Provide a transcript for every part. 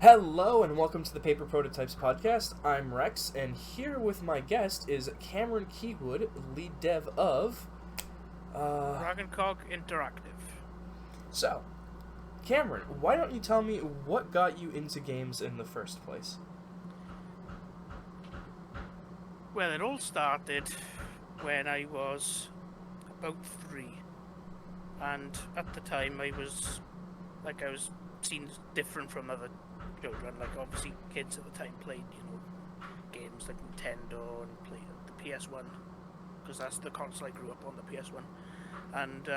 Hello and welcome to the Paper Prototypes podcast. I'm Rex, and here with my guest is Cameron Keywood, lead dev of DragonCog Interactive. So, Cameron, why don't you tell me what got you into games in the first place? Well, it all started when I was about 3, and at the time I was seen as different from other children. Like, obviously kids at the time played, games like Nintendo and played the PS1, because that's the console I grew up on, the PS1. And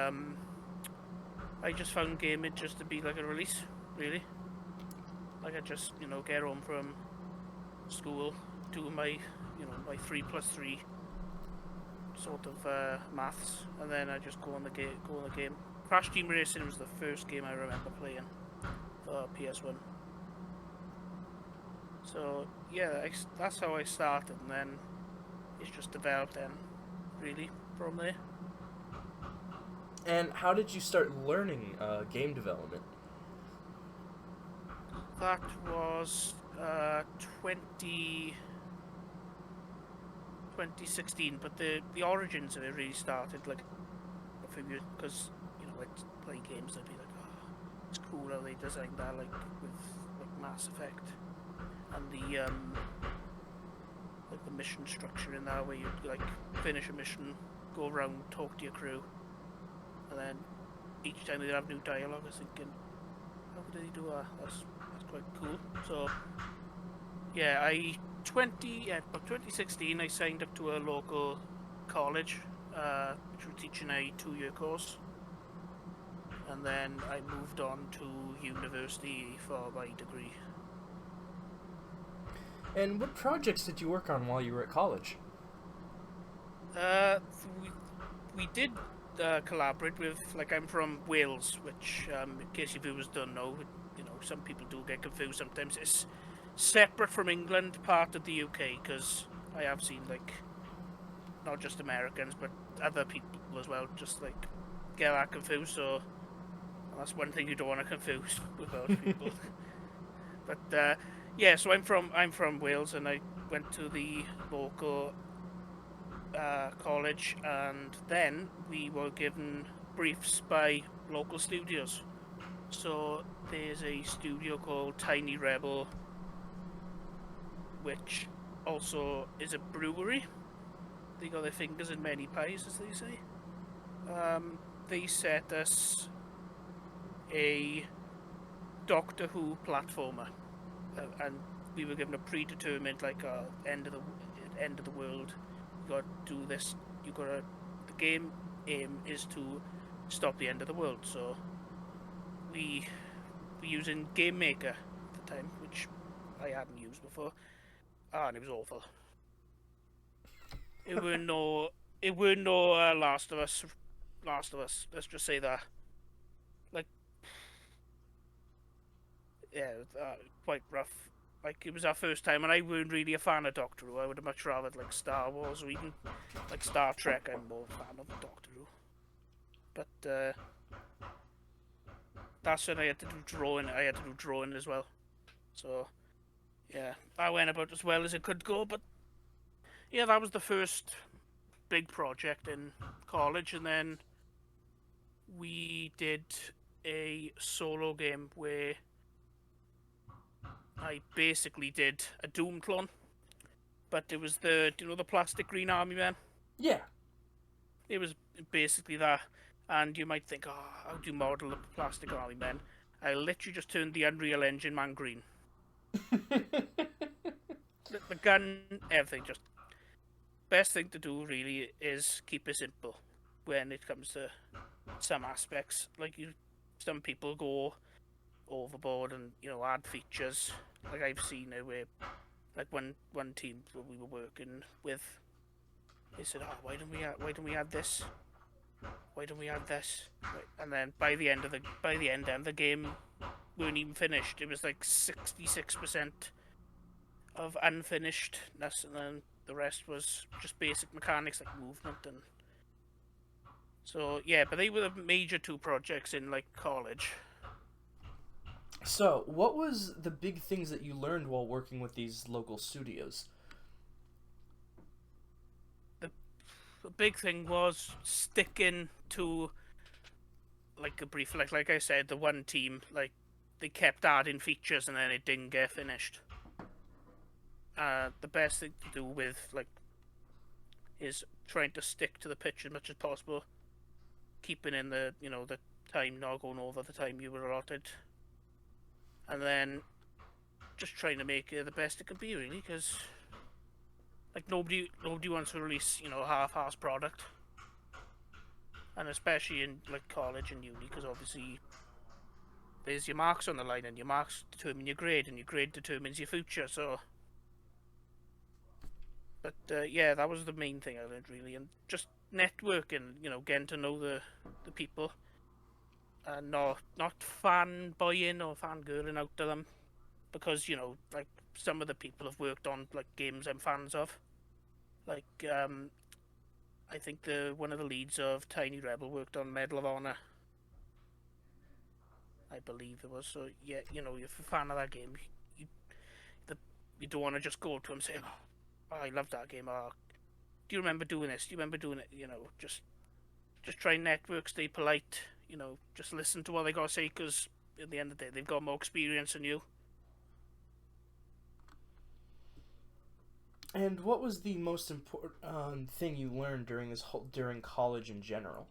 I just found gaming just to be like a release, really. Like, I just, get home from school, do my 3+3 sort of maths, and then I just go on the game. Crash Team Racing was the first game I remember playing for PS1. So yeah, that's how I started, and then it's just developed then, really, from there. And how did you start learning game development? That was 2016, but the origins of it really started like a few years, because I'd play games that'd be like, oh, it's cool how they designed that, like with like Mass Effect, and the mission structure in that, where you like finish a mission, go around, talk to your crew, and then each time they'd have new dialogue. I was thinking, how could they do that? That's quite cool. So yeah, about 2016, I signed up to a local college, which were teaching a 2-year course, and then I moved on to university for my degree. And what projects did you work on while you were at college? We did collaborate with, like, I'm from Wales, which, in case your viewers don't know, some people do get confused sometimes. It's separate from England, part of the UK, because I have seen, like, not just Americans, but other people as well, just, like, get that confused, so that's one thing you don't want to confuse with those people. But, yeah, so I'm from Wales, and I went to the local college, and then we were given briefs by local studios. So there's a studio called Tiny Rebel, which also is a brewery. They got their fingers in many pies, as they say. They set us a Doctor Who platformer, and we were given a predetermined, like, end of the world. You got to do this. The game aim is to stop the end of the world. So we were using Game Maker at the time, which I hadn't used before, and it was awful. It were no Last of Us. Let's just say that. Like, yeah, quite rough. Like, it was our first time, and I weren't really a fan of Doctor Who. I would have much rather like Star Wars, or even like Star Trek. I'm more a fan of Doctor Who. But that's when I had to do drawing. I had to do drawing as well. So yeah, I went about as well as it could go. But yeah, that was the first big project in college, and then we did a solo game where I basically did a Doom clone, but it was the plastic green army man. Yeah. It was basically that, and you might think, oh, how do you model the plastic army man? I literally just turned the Unreal Engine man green. The gun, everything. Just best thing to do really is keep it simple when it comes to some aspects. Like, some people go overboard and add features. Like, I've seen it where, like, one team that we were working with, they said, "Oh, why don't we add this? Why don't we add this?" Right. And then by the end, the game weren't even finished. It was like 66% of unfinishedness, and then the rest was just basic mechanics like movement. And so yeah, but they were the major 2 projects in, like, college. So, what was the big things that you learned while working with these local studios? The, the big thing was sticking to like a brief, like I said, the one team, like they kept adding features and then it didn't get finished. The best thing to do with like is trying to stick to the pitch as much as possible, keeping in the time, not going over the time you were allotted, and then just trying to make it the best it could be, really, because like nobody wants to release a half-assed product, and especially in like college and uni, because obviously there's your marks on the line, and your marks determine your grade, and your grade determines your future. So, but yeah, that was the main thing I learned, really, and just networking, getting to know the people, and not fanboying or fangirling out to them, because like some of the people have worked on like games I'm fans of, like I think the one of the leads of Tiny Rebel worked on Medal of Honor, I believe it was. So yeah, you're a fan of that game, you the, you don't want to just go to him saying, "Oh, I love that game." Or, do you remember doing this? Do you remember doing it? Just try and network, stay polite. Just listen to what they got to say, because at the end of the day, they've got more experience than you. And what was the most important thing you learned during college in general?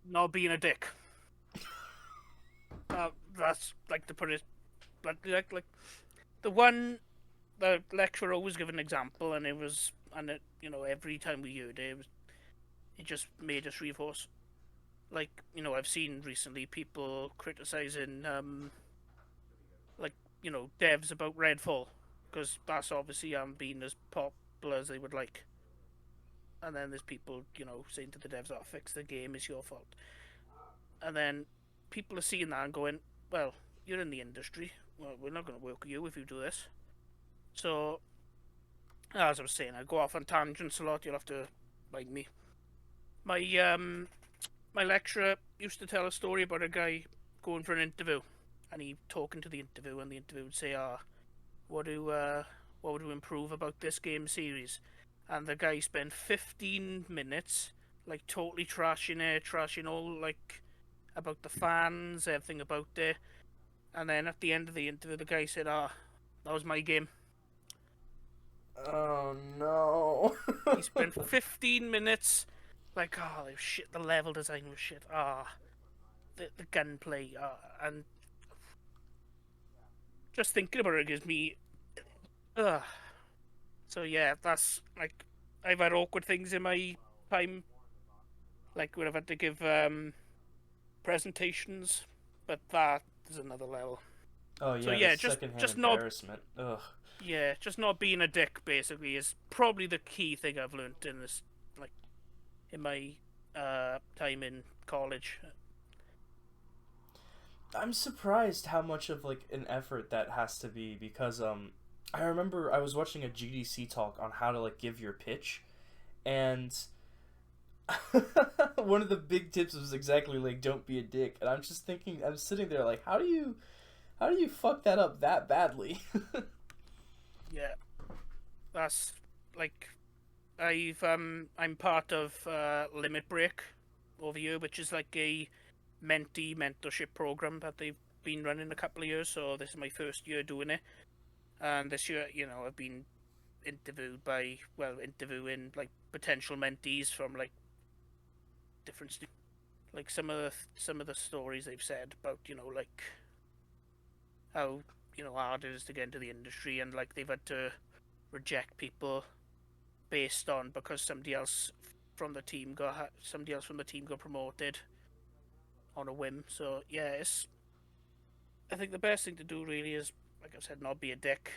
Not being a dick. That's like to put it, but like the lecturer always gave an example, and every time we heard it, it just made us reinforce. Like I've seen recently people criticizing like devs about Redfall, because that's obviously been as popular as they would like. And then there's people saying to the devs, "Oh, fix the game, it's your fault." And then people are seeing that and going, "Well, you're in the industry. Well, we're not going to work with you if you do this." So, as I was saying, I go off on tangents a lot. You'll have to mind me. My my lecturer used to tell a story about a guy going for an interview, and he talking to the interview, and the interview would say, "Ah, what do what would you improve about this game series?" And the guy spent 15 minutes like totally trashing it, trashing all like about the fans, everything about it. And then at the end of the interview, the guy said, "Ah, that was my game." Oh no. He spent 15 minutes like, "Oh, shit, the level design was shit. Ah, the gunplay, and just thinking about it gives me, ugh." So yeah, that's like, I've had awkward things in my time, like when I've had to give presentations, but that is another level. Oh So yeah, the yeah, just secondhand just not embarrassment. Ugh. yeah, just not being a dick basically is probably the key thing I've learned in this, like in my time in college. I'm surprised how much of like an effort that has to be because I remember I was watching a GDC talk on how to like give your pitch and one of the big tips was exactly like don't be a dick and I'm just thinking I'm sitting there like how do you fuck that up that badly? Yeah, that's like I'm part of Limit Break over here, which is like a mentee mentorship program that they've been running a couple of years. So this is my first year doing it, and this year, I've been interviewing like potential mentees from like different like some of the stories they've said about like how hard it is to get into the industry, and like they've had to reject people based on because somebody else from the team got promoted on a whim. So yeah, I think the best thing to do really is, like I said, not be a dick.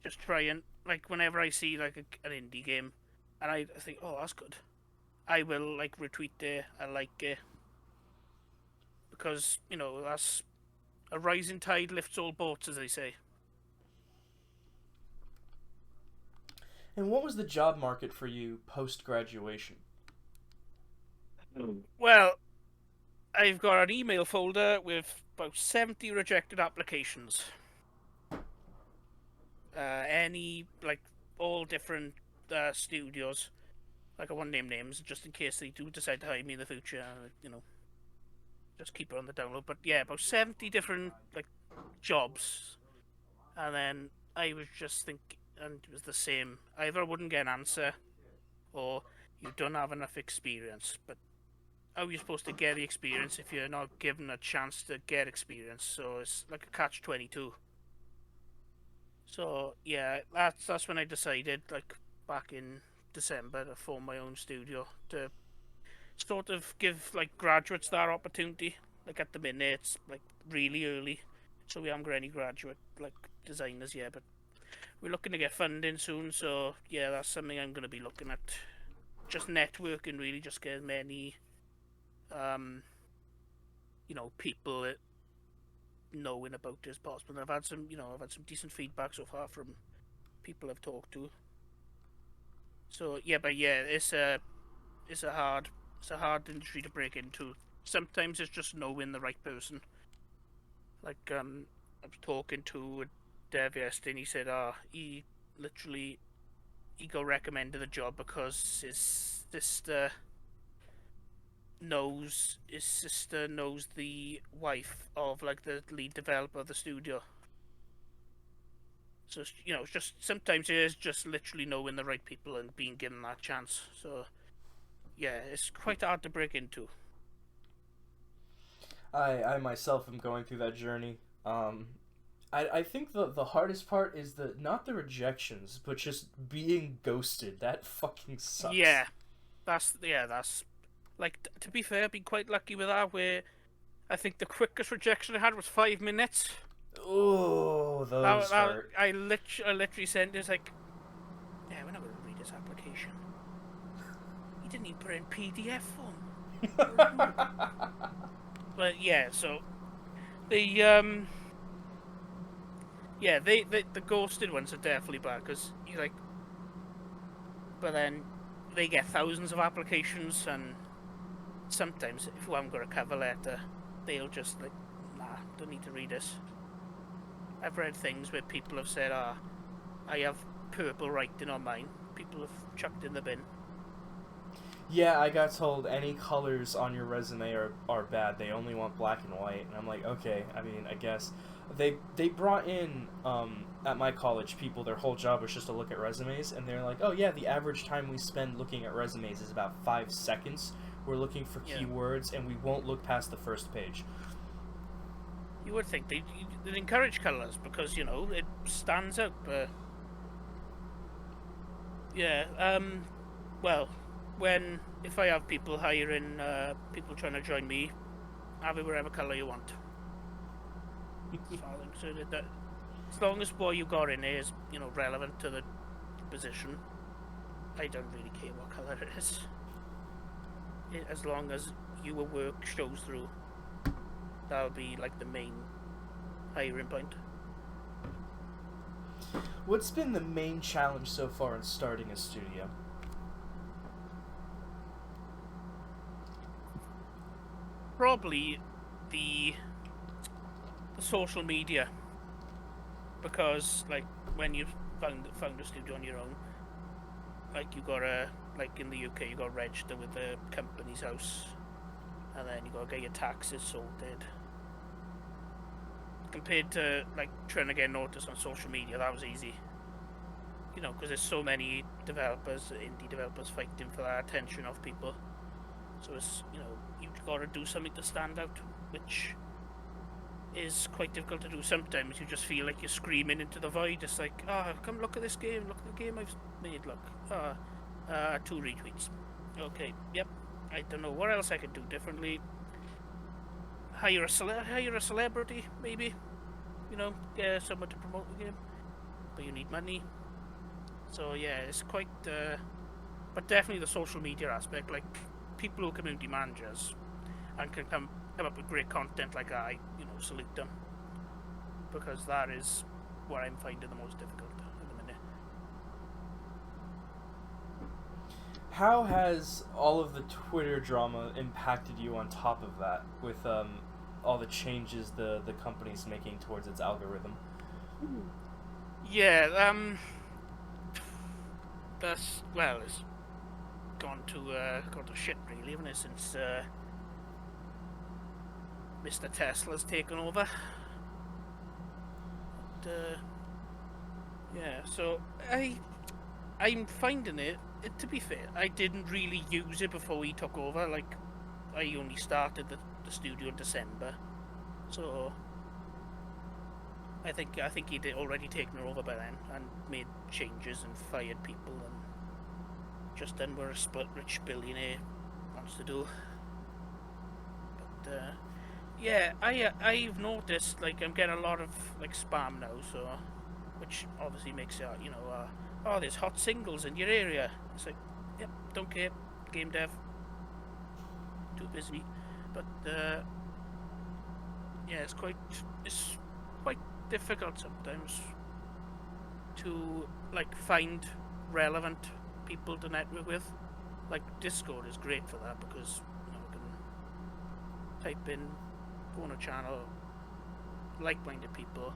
Just try and like whenever I see like an indie game, and I think, oh, that's good, I will like retweet it. I like it because that's a rising tide lifts all boats, as they say. And what was the job market for you post graduation? Well, I've got an email folder with about 70 rejected applications. Any, like, all different studios. Like, I won't name names just in case they do decide to hire me in the future. Just keep it on the download. But yeah, about 70 different, like, jobs. And then I was just thinking, and it was the same. Either I wouldn't get an answer, or you don't have enough experience. But how are you supposed to get the experience if you're not given a chance to get experience? So it's like a catch-22. So yeah, that's when I decided, like back in December, to form my own studio to sort of give like graduates that opportunity. Like at the minute, it's like really early, so we haven't got any graduate like designers yet. But we're looking to get funding soon, so yeah, that's something I'm going to be looking at. Just networking, really, just get as many, um, people that knowing about it as possible. And I've had some decent feedback so far from people I've talked to. So yeah, but yeah, it's a hard industry to break into. Sometimes it's just knowing the right person. Like I was talking to a dev yesterday, and he said, he literally he got recommended the job because his sister knows the wife of like the lead developer of the studio. So it's just sometimes it is just literally knowing the right people and being given that chance. So yeah, it's quite hard to break into. I myself am going through that journey. I think the hardest part is not the rejections, but just being ghosted. That fucking sucks. Yeah, that's like to be fair, I've been quite lucky with that. Where I think the quickest rejection I had was 5 minutes. Oh, those hurt. I literally sent this like, yeah, we're not going to read this application. He didn't even put it in PDF form. But yeah, so the yeah, the ghosted ones are definitely bad because you like, but then they get thousands of applications, and sometimes if you haven't got a cover letter, they'll just like, nah, don't need to read this. I've read things where people have said, I have purple writing on mine. People have chucked in the bin. Yeah, I got told any colors on your resume are bad. They only want black and white. And I'm like, okay, I mean, I guess. They brought in, at my college, people, their whole job was just to look at resumes. And they're like, oh, yeah, the average time we spend looking at resumes is about 5 seconds. We're looking for keywords, and we won't look past the first page. You would think they'd encourage colours because, it stands out. But yeah, well, if I have people hiring, people trying to join me, have it whatever colour you want. So that, as long as what you got in there is, relevant to the position, I don't really care what colour it is. As long as your work shows through, that would be like the main hiring point. What's been the main challenge so far in starting a studio? Probably the social media, because like when you found a studio on your own, like you gotta, like in the UK, you gotta register with the company's house, and then you gotta get your taxes sorted. Compared to like trying to get noticed on social media, that was easy. Because there's so many developers, indie developers, fighting for that attention of people. So it's, you've got to do something to stand out, which is quite difficult to do sometimes. You just feel like you're screaming into the void. It's like, come look at this game, look at the game I've made, look. 2 retweets. Okay, yep. I don't know what else I could do differently. Hire a celebrity, maybe. Get someone to promote the game. But you need money. So yeah, it's quite, but definitely the social media aspect, like people who are community managers and can come up with great content like I, salute them, because that is what I'm finding the most difficult at the minute. how has all of the Twitter drama impacted you on top of that, with all the changes the company's making towards its algorithm? Yeah, that's, well, it's gone to shit really, hasn't it, since Mr. Tesla's taken over. But, yeah, so I'm finding it. To be fair, I didn't really use it before he took over. Like, I only started the studio in December, so I think he'd already taken it over by then and made changes and fired people and just done what a split rich billionaire wants to do. But yeah, I've noticed, like, I'm getting a lot of like spam now, so which obviously makes it, oh, there's hot singles in your area. It's like, yep, don't care, game dev, too busy. But yeah, it's quite difficult sometimes to like find relevant people to network with. Like, Discord is great for that because you can type in, go on a channel, like-minded people.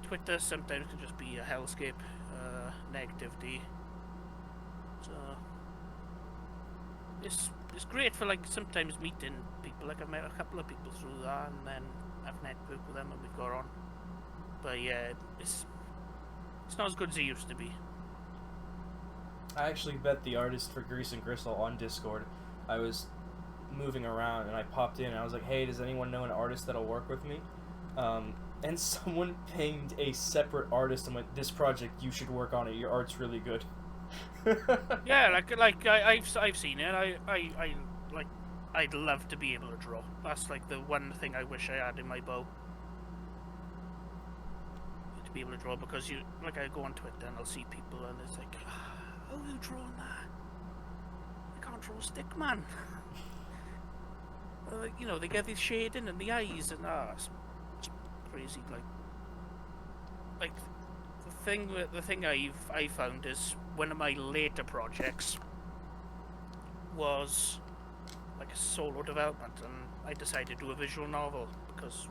Twitter sometimes can just be a hellscape, negativity. So it's great for like sometimes meeting people. Like, I've met a couple of people through that, and then I've networked with them and we've got on. But yeah, it's not as good as it used to be. I actually met the artist for Grease and Gristle on Discord. I was moving around and I popped in and I was like, hey, does anyone know an artist that'll work with me? And someone pinged a separate artist and went, this project, you should work on it, your art's really good. Yeah, I've seen it. I like, I'd love to be able to draw. That's like the one thing I wish I had in my bow. To be able to draw, because I go on Twitter and I'll see people and it's like, oh, you drawing that? I can't draw a stick, man. They get the shading and the eyes and it's crazy. Like the thing I found is one of my later projects was like a solo development, and I decided to do a visual novel because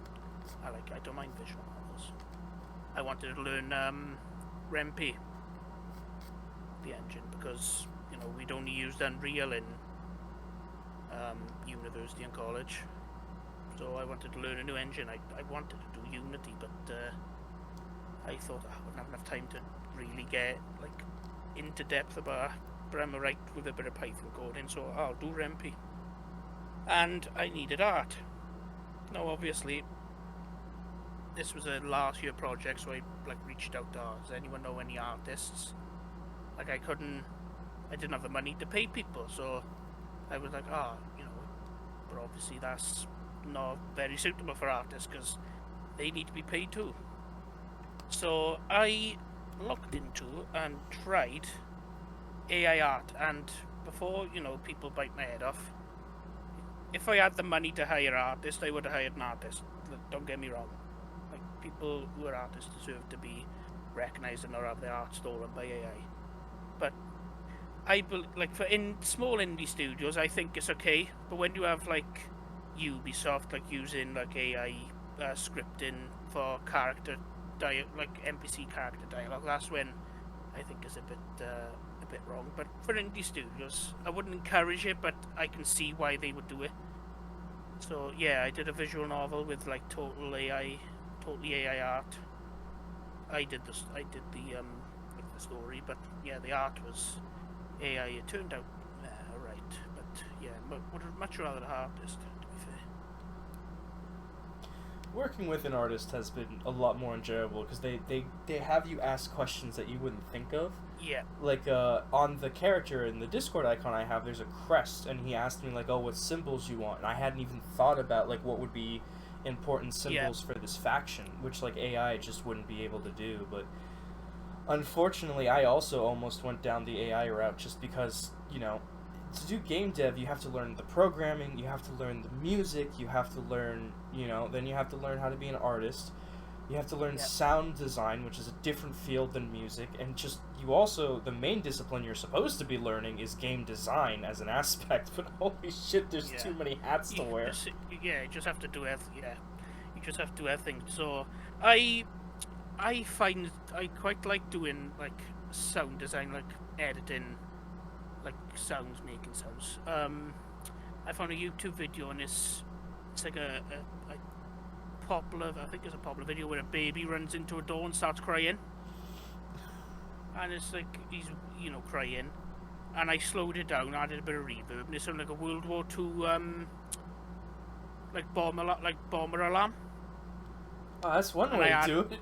I don't mind visual novels. I wanted to learn Rempe, the engine, because we'd only used Unreal in university and college, so I wanted to learn a new engine. I wanted to do Unity, but I thought I wouldn't have enough time to really get like into depth about it. But I'm alright with a bit of Python coding, so I'll do Rempe. And I needed art. Now, obviously, this was a last year project, so I reached out to, does anyone know any artists? Like, I didn't have the money to pay people, so I was like, but obviously that's not very suitable for artists because they need to be paid too. So I looked into and tried AI art, and before people bite my head off, if I had the money to hire an artist, I would have hired an artist. Don't get me wrong, like, people who are artists deserve to be recognised and not have their art stolen by AI. But for small indie studios, I think it's okay. But when you have like Ubisoft using AI scripting for character NPC character dialogue, that's when I think it's a bit wrong. But for indie studios, I wouldn't encourage it, but I can see why they would do it. So yeah, I did a visual novel with totally AI art. I did the story, but yeah, the art was AI. It turned out alright, but yeah, would have much rather an artist, to be fair. Working with an artist has been a lot more enjoyable because they have you ask questions that you wouldn't think of. Yeah. Like, on the character in the Discord icon I have, there's a crest, and he asked me, oh, what symbols you want, and I hadn't even thought about, what would be important symbols for this faction, which, AI just wouldn't be able to do, but unfortunately, I also almost went down the AI route just because, to do game dev, you have to learn the programming, you have to learn the music, you have to learn, then you have to learn how to be an artist, You have to learn Yeah. sound design, which is a different field than music, and just you also the main discipline you're supposed to be learning is game design as an aspect. But holy shit, there's Yeah. too many hats to wear. You just have to do everything. Yeah, you just have to do everything. So I I find I quite like doing like sound design, like editing, like sounds, making sounds. I found a YouTube video on this. It's like a popular, I think it's a popular video where a baby runs into a door and starts crying, and it's like he's crying, and I slowed it down, added a bit of reverb, and it sounded like a World War II like bomber alarm. Oh, that's one And way to do it.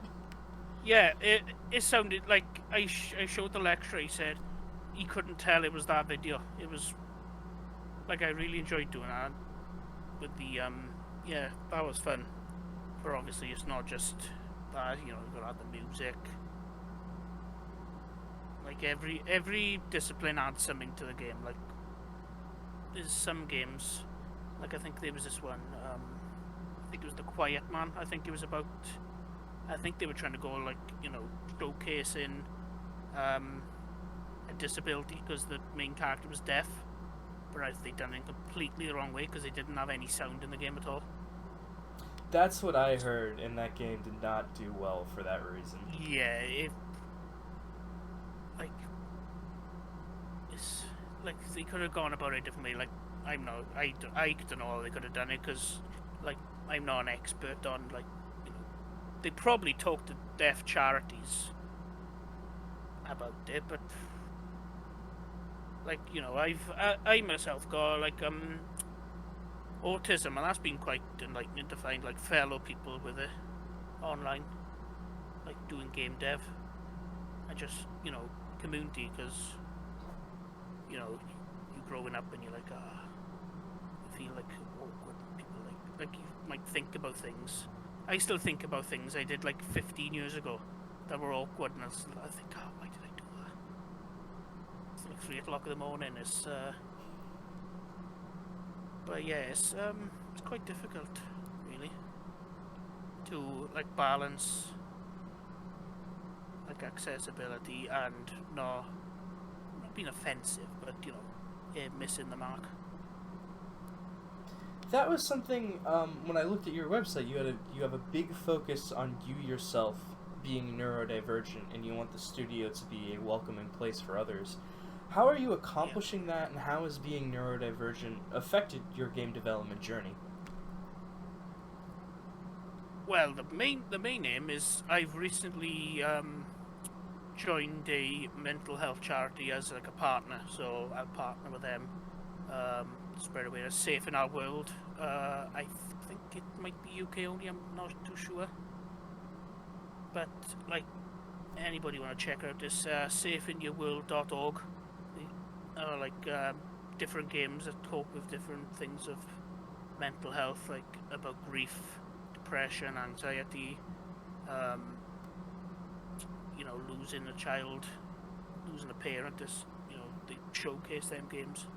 Yeah, it sounded like I showed the lecturer. He said he couldn't tell it was that video. It was like I really enjoyed doing that with the yeah, that was fun. But obviously it's not just that, you've got to add the music. Like every discipline adds something to the game. Like there's some games, like I think there was this one, I think it was The Quiet Man. I think they were trying to go like, showcasing a disability because the main character was deaf. But they done it completely the wrong way because they didn't have any sound in the game at all. That's what I heard, and that game did not do well for that reason. Yeah, it's like they could have gone about it differently. Like I don't know how they could have done it because like I'm not an expert on they probably talked to deaf charities about it, but like I myself got like autism, and that's been quite enlightening to find like fellow people with it online, like doing game dev, and just community, because you growing up and you're like you feel like awkward people, like you might think about things. I still think about things I did like 15 years ago that were awkward, and I think, oh, why did I do that? It's like 3 o'clock in the morning. It's but yeah, it's quite difficult, really, to like balance like accessibility and not being offensive, but missing the mark. That was something. When I looked at your website, you have a big focus on you yourself being neurodivergent, and you want the studio to be a welcoming place for others. How are you accomplishing that, and how has being neurodivergent affected your game development journey? Well, the main aim is I've recently joined a mental health charity as like a partner, so I'll partner with them. Spread awareness, Safe in Our World. I think it might be UK only. I'm not too sure, but like anybody want to check out this safeinyourworld.org. Different games that cope with different things of mental health, like about grief, depression, anxiety, losing a child, losing a parent. They showcase them games,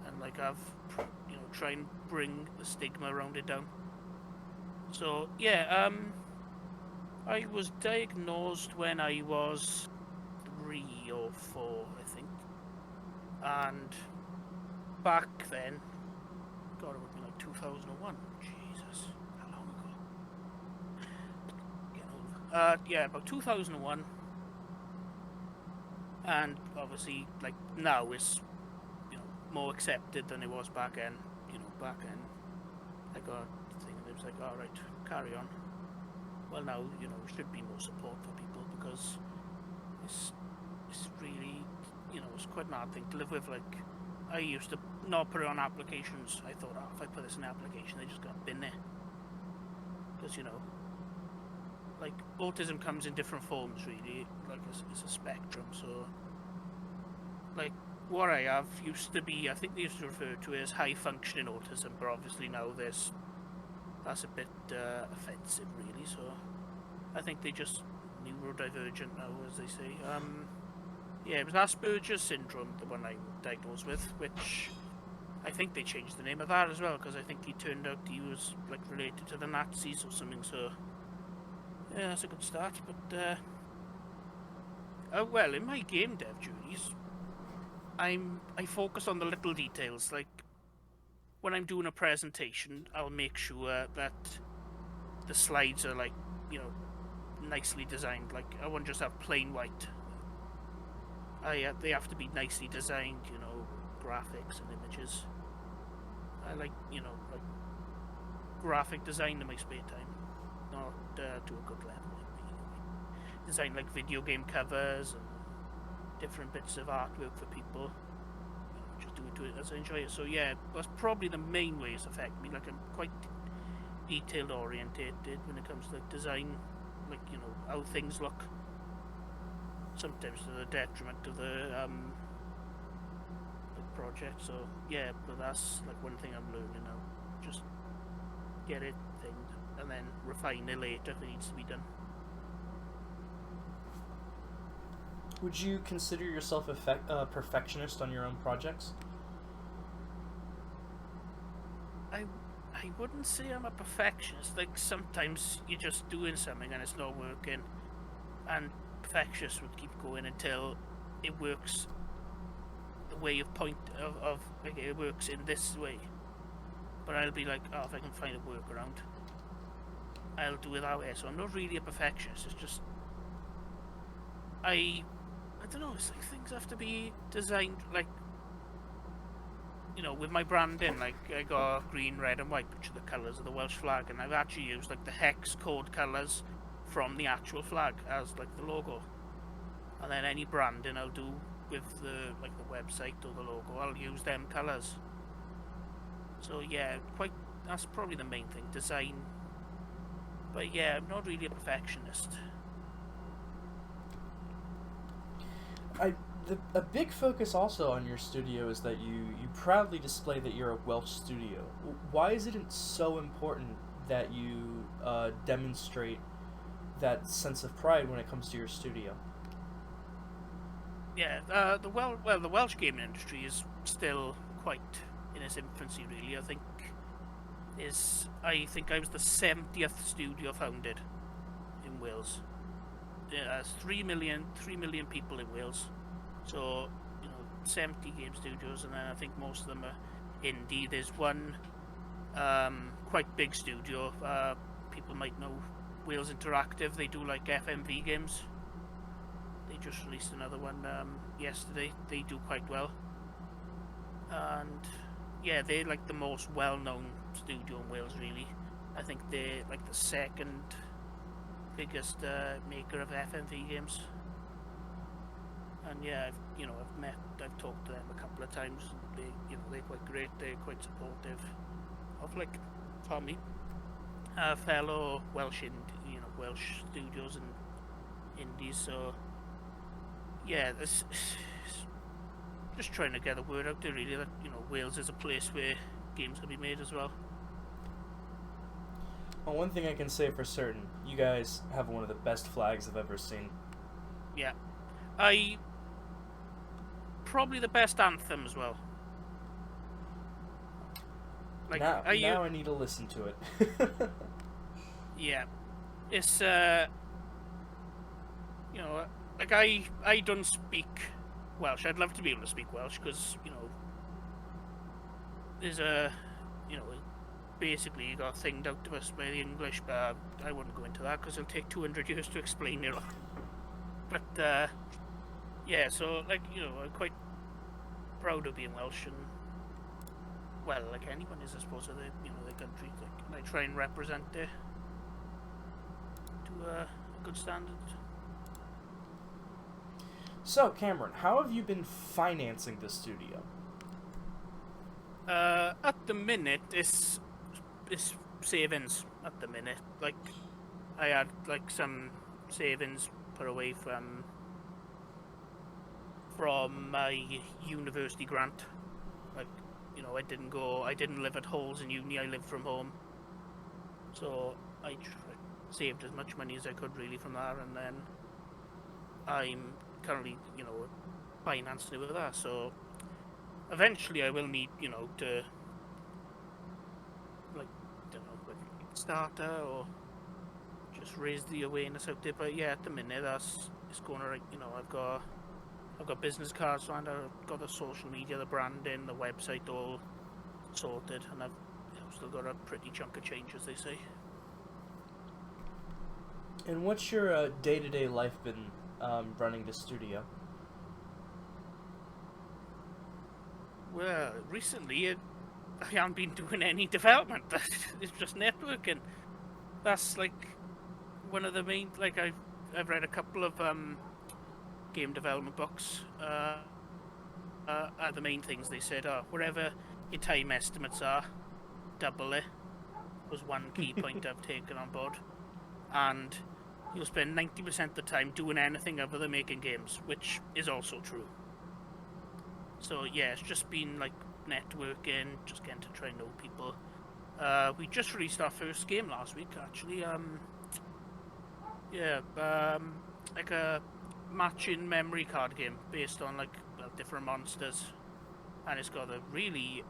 and like I've try and bring the stigma around it down. So yeah, I was diagnosed when I was 3 or 4, I think. And back then, God, it would be like 2001. Jesus, how long ago? Getting old. Yeah, about 2001. And obviously, like now, it's more accepted than it was back then. Back then, I got a thing, and it was like, all right, carry on. Well, now should be more support for people, because it's really it's quite an hard thing to live with. Like I used to not put it on applications. I thought, if I put this in an application, they just got bin there. Because like autism comes in different forms, really. Like it's a spectrum. So like what I have used to be, I think they used to refer to it as high functioning autism, but obviously now that's a bit offensive, really. So I think they just neurodivergent now, as they say. Yeah, it was Asperger's syndrome, the one I'm diagnosed with, which I think they changed the name of that as well, because I think he turned out he was like related to the Nazis or something. So Yeah, that's a good start. But well, in my game dev journeys, I focus on the little details. Like when I'm doing a presentation, I'll make sure that the slides are like, you know, nicely designed. Like I won't just have plain white. They have to be nicely designed. You know, graphics and images. I like, you know, like graphic design in my spare time, not to a good level. Design like video game covers and different bits of artwork for people. Just do it as I enjoy it. So yeah, that's probably the main way it's affected me. Like I'm quite detail orientated when it comes to like design, like, you know, how things look. Sometimes to the detriment of the like project. So yeah, but that's like one thing I'm learning now. Just get it thinged and then refine it later if it needs to be done. Would you consider yourself a perfectionist on your own projects? I wouldn't say I'm a perfectionist. Like sometimes you're just doing something and it's not working, and perfectionists would keep going until it works the way of like it works in this way. But I'll be like, oh, if I can find a workaround, I'll do it that way. So I'm not really a perfectionist. It's just I don't know. It's like things have to be designed like, you know, with my branding, like I got green, red, and white, which are the colours of the Welsh flag, and I've actually used like the hex code colours from the actual flag as like the logo. And then any branding I'll do with the like the website or the logo, I'll use them colours. So yeah, that's probably the main thing, design. But yeah, I'm not really a perfectionist. A big focus also on your studio is that you proudly display that you're a Welsh studio. Why is it so important that you demonstrate that sense of pride when it comes to your studio? Yeah, the Welsh gaming industry is still quite in its infancy, really. I think I was the 70th studio founded in Wales. There's 3 million people in Wales. So, you know, 70 game studios, and then I think most of them are indie. There's one quite big studio. People might know Wales Interactive. They do like FMV games. They just released another one yesterday. They do quite well. And yeah, they're like the most well-known studio in Wales, really. I think they're like the second biggest maker of FMV games. And yeah, I've talked to them a couple of times. They're quite great. They're quite supportive of like, for me, fellow Welsh studios and indies. So yeah, this just trying to get the word out there, really, that, you know, Wales is a place where games can be made as well. Well, one thing I can say for certain, you guys have one of the best flags I've ever seen. Yeah, probably the best anthem as well. Like now I need to listen to it. Yeah, it's you know, like I don't speak Welsh. I'd love to be able to speak Welsh because, you know, there's basically got thinged out of us by the English, but I wouldn't go into that because it'll take 200 years to explain it all. But yeah, so like, you know, I'm quite proud of being Welsh, and well, like anyone is, I suppose, of the country. Like, and I try and represent it to a good standard. So, Cameron, how have you been financing the studio? At the minute, it's savings. At the minute, like I had like some savings put away from my university grant. Like, you know, I didn't live at halls in uni. I lived from home, so I saved as much money as I could really from that, and then I'm currently, you know, financing it with that. So eventually, I will need, you know, to like, I don't know, like Kickstarter or just raise the awareness out there. But yeah, at the minute it's going alright. I've got business cards and I've got the social media, the branding, the website all sorted, and I've still got a pretty chunk of change, as they say. And what's your day-to-day life been running the studio? Well, recently I haven't been doing any development. It's just networking. That's like one of the main. Like I've read a couple of game development books. Are the main things they said are wherever your time estimates are, double it. Was one key point I've taken on board, and you'll spend 90% of the time doing anything other than making games, which is also true. So yeah, it's just been like networking, just getting to try and know people. We just released our first game last week, actually. Like a matching memory card game based on like different monsters, and it's got a really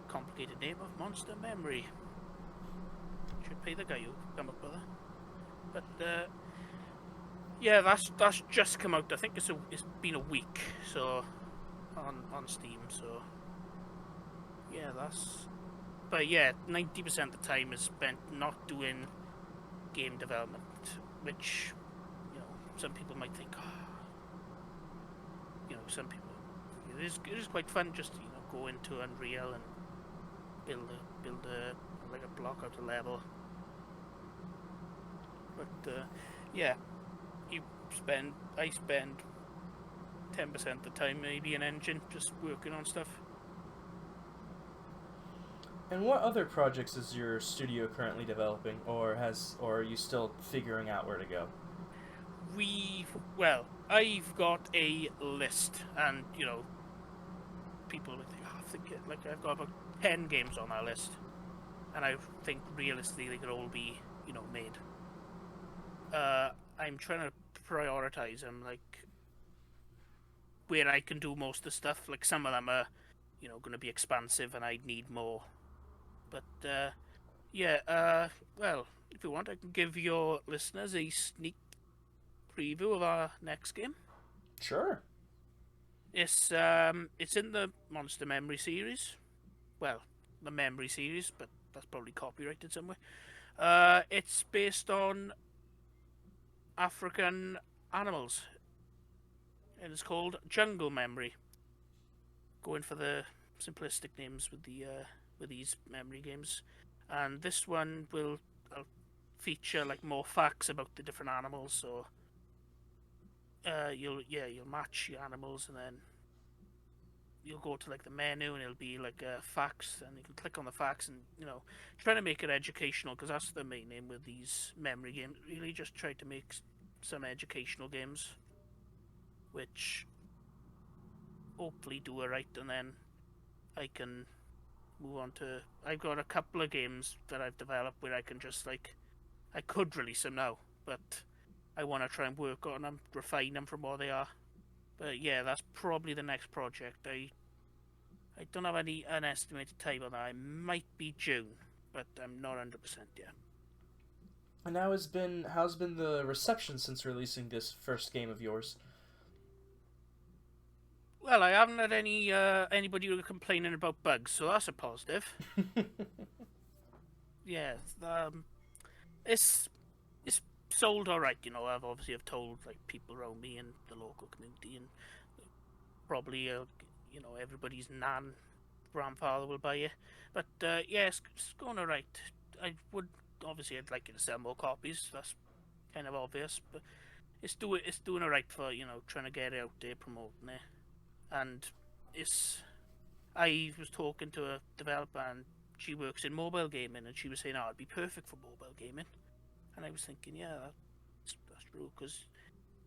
complicated name of Monster Memory. Should pay the guy who come up with it. But yeah, that's just come out. I think it's been a week, so on Steam. So yeah, that's. But yeah, 90% of the time is spent not doing game development, which some people might think, some people it is quite fun just to go into Unreal and build a like a block out a level. But yeah, I spend 10% of the time maybe in Engine just working on stuff. And what other projects is your studio currently developing, or are you still figuring out where to go? I've got a list, and people would think, I've got about 10 games on our list, and I think realistically they could all be, made. I'm trying to prioritize them, like where I can do most of the stuff. Like some of them are, going to be expansive, and I need more. But well, if you want, I can give your listeners a sneak preview of our next game. Sure. It's in the Monster Memory series. Well, the Memory series, but that's probably copyrighted somewhere. It's based on African animals, and it's called Jungle Memory. Going for the simplistic names with these memory games, and this one will feature like more facts about the different animals. So you'll match your animals, and then you'll go to like the menu, and it'll be like facts, and you can click on the facts, and trying to make it educational, because that's the main aim with these memory games. Really, just try to make some educational games, which hopefully do it right, and then I can move on to. I've got a couple of games that I've developed where I can just I could release them now, but I want to try and work on them, refine them from what they are. But yeah, that's probably the next project. I don't have an estimated time on that. It might be June, but I'm not 100% yet. And how's been the reception since releasing this first game of yours? Well, I haven't had anybody complaining about bugs, so that's a positive. Yeah, it's sold alright. I've obviously told like people around me and the local community, and probably everybody's grandfather will buy it. But yeah, it's going alright. I'd like it to sell more copies. That's kind of obvious, but it's doing alright for trying to get it out there, promoting it. And I was talking to a developer, and she works in mobile gaming, and she was saying, "Oh, it'd be perfect for mobile gaming." And I was thinking, yeah, that's true, because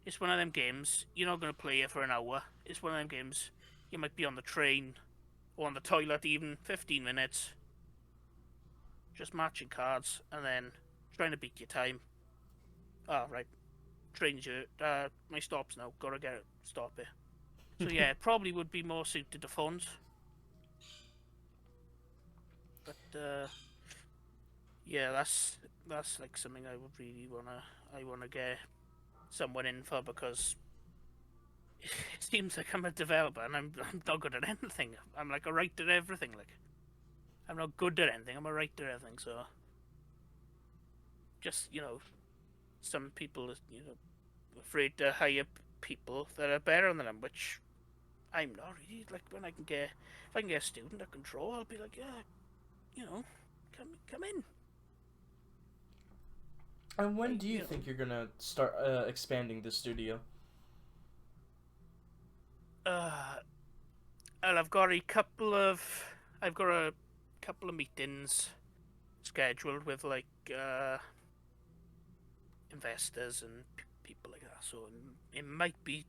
it's one of them games you're not going to play it for an hour. It's one of them games you might be on the train or on the toilet, even 15 minutes, just matching cards, and then trying to beat your time. Oh, right, train's here. My stop's now. Gotta get it. Stop it. So yeah, it probably would be more suited to phones. But yeah, that's like something I would really wanna get someone in for, because it seems like I'm a developer and I'm not good at anything. I'm like a writer at everything. Like, I'm not good at anything. I'm a writer at everything. So just, some people, afraid to hire people that are better than them, which I'm not really. Like, when if I can get a student that can draw, I'll be like, yeah, come in. And when Like, do you think you're gonna start expanding the studio? uh, and I've got a couple of meetings scheduled with like investors and people like that. So it might be.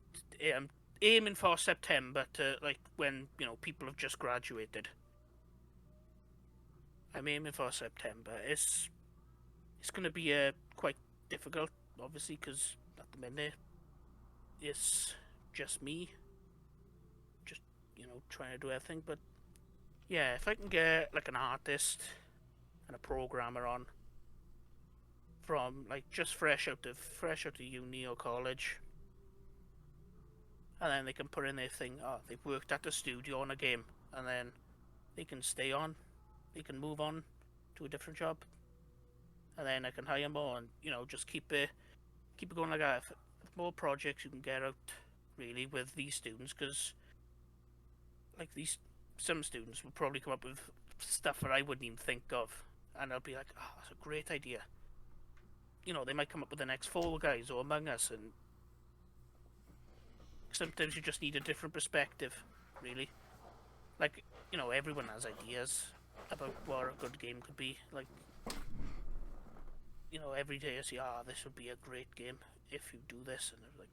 I'm aiming for September, to like when people have just graduated. I'm aiming for September. It's going to be quite difficult, obviously, because at the minute it's just me, just trying to do everything. But yeah, if I can get like an artist and a programmer on from like just fresh out of uni or college, and then they can put in their thing. Oh, they've worked at the studio on a game, and then they can stay on. They can move on to a different job, and then I can hire more, and just keep it going like that. If more projects you can get out, really, with these students, because like these some students will probably come up with stuff that I wouldn't even think of, and I'll be like, oh, that's a great idea. They might come up with the next Fall Guys or Among Us, and sometimes you just need a different perspective, really. Like, everyone has ideas about what a good game could be. Like, every day I say, this would be a great game if you do this, and I'm like,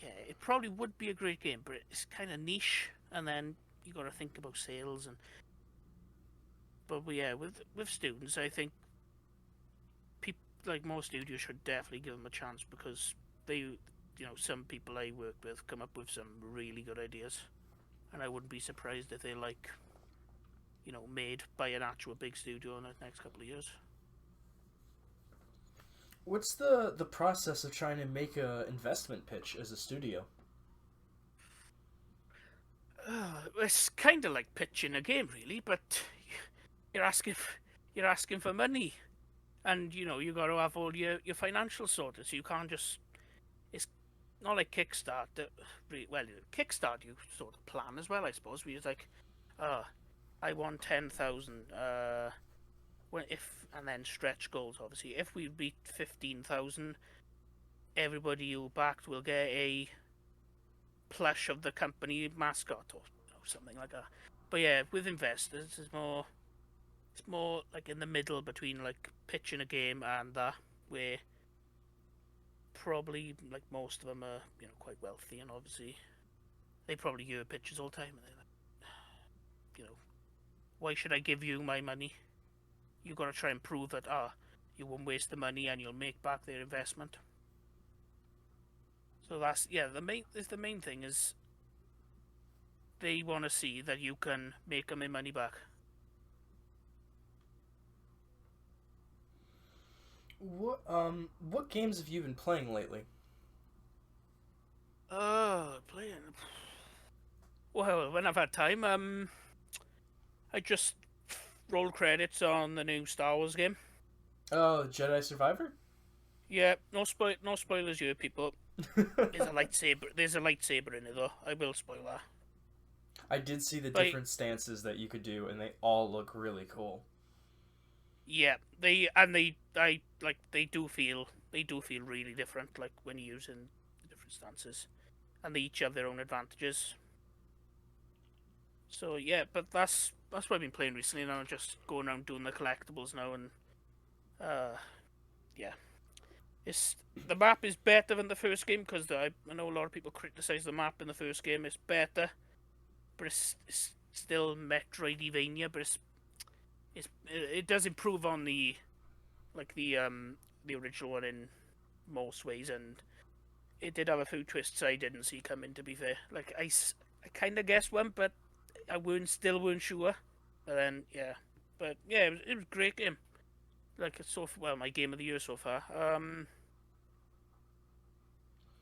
yeah, it probably would be a great game, but it's kind of niche, and then you got to think about sales and. But yeah, with students, I think people like more studios should definitely give them a chance, because some people I work with come up with some really good ideas, and I wouldn't be surprised if they're like, made by an actual big studio in the next couple of years. What's the process of trying to make a investment pitch as a studio? It's kind of like pitching a game, really, but you're asking you're asking for money, and you got to have all your financials sorted. So you can't just. It's not like Kickstarter. Well, Kickstarter you sort of plan as well, I suppose. Where you're like, oh, I want 10,000. When if and then stretch goals. Obviously, if we beat 15,000, everybody you backed will get a plush of the company mascot, or something like that. But yeah, with investors, it's more like in the middle between like pitching a game and that, where probably like most of them are quite wealthy, and obviously they probably hear pitches all the time, and they're like, why should I give you my money? You got to try and prove that you won't waste the money and you'll make back their investment. So that's the main thing is they want to see that you can make them their money back. What games have you been playing lately? Playing. Well, when I've had time, I just rolled credits on the new Star Wars game. Oh, Jedi Survivor? Yeah, no spoilers here, people. There's a lightsaber. There's a lightsaber in it, though. I will spoil that. I did see the But different stances that you could do, and they all look really cool. yeah, they do feel really different. Like when you're using the different stances, and they each have their own advantages. So yeah, but that's what I've been playing recently. Now I'm just going around doing the collectibles now, and uh, yeah, it's the map is better than the first game, because I know a lot of people criticize the map in the first game. It's better, but it's still Metroidvania, but it does improve on the original one in most ways, and it did have a few twists I didn't see coming. To be fair, like I kind of guessed one, but I still weren't sure. But then yeah. But yeah, it was a great game. Like it's well, my game of the year so far.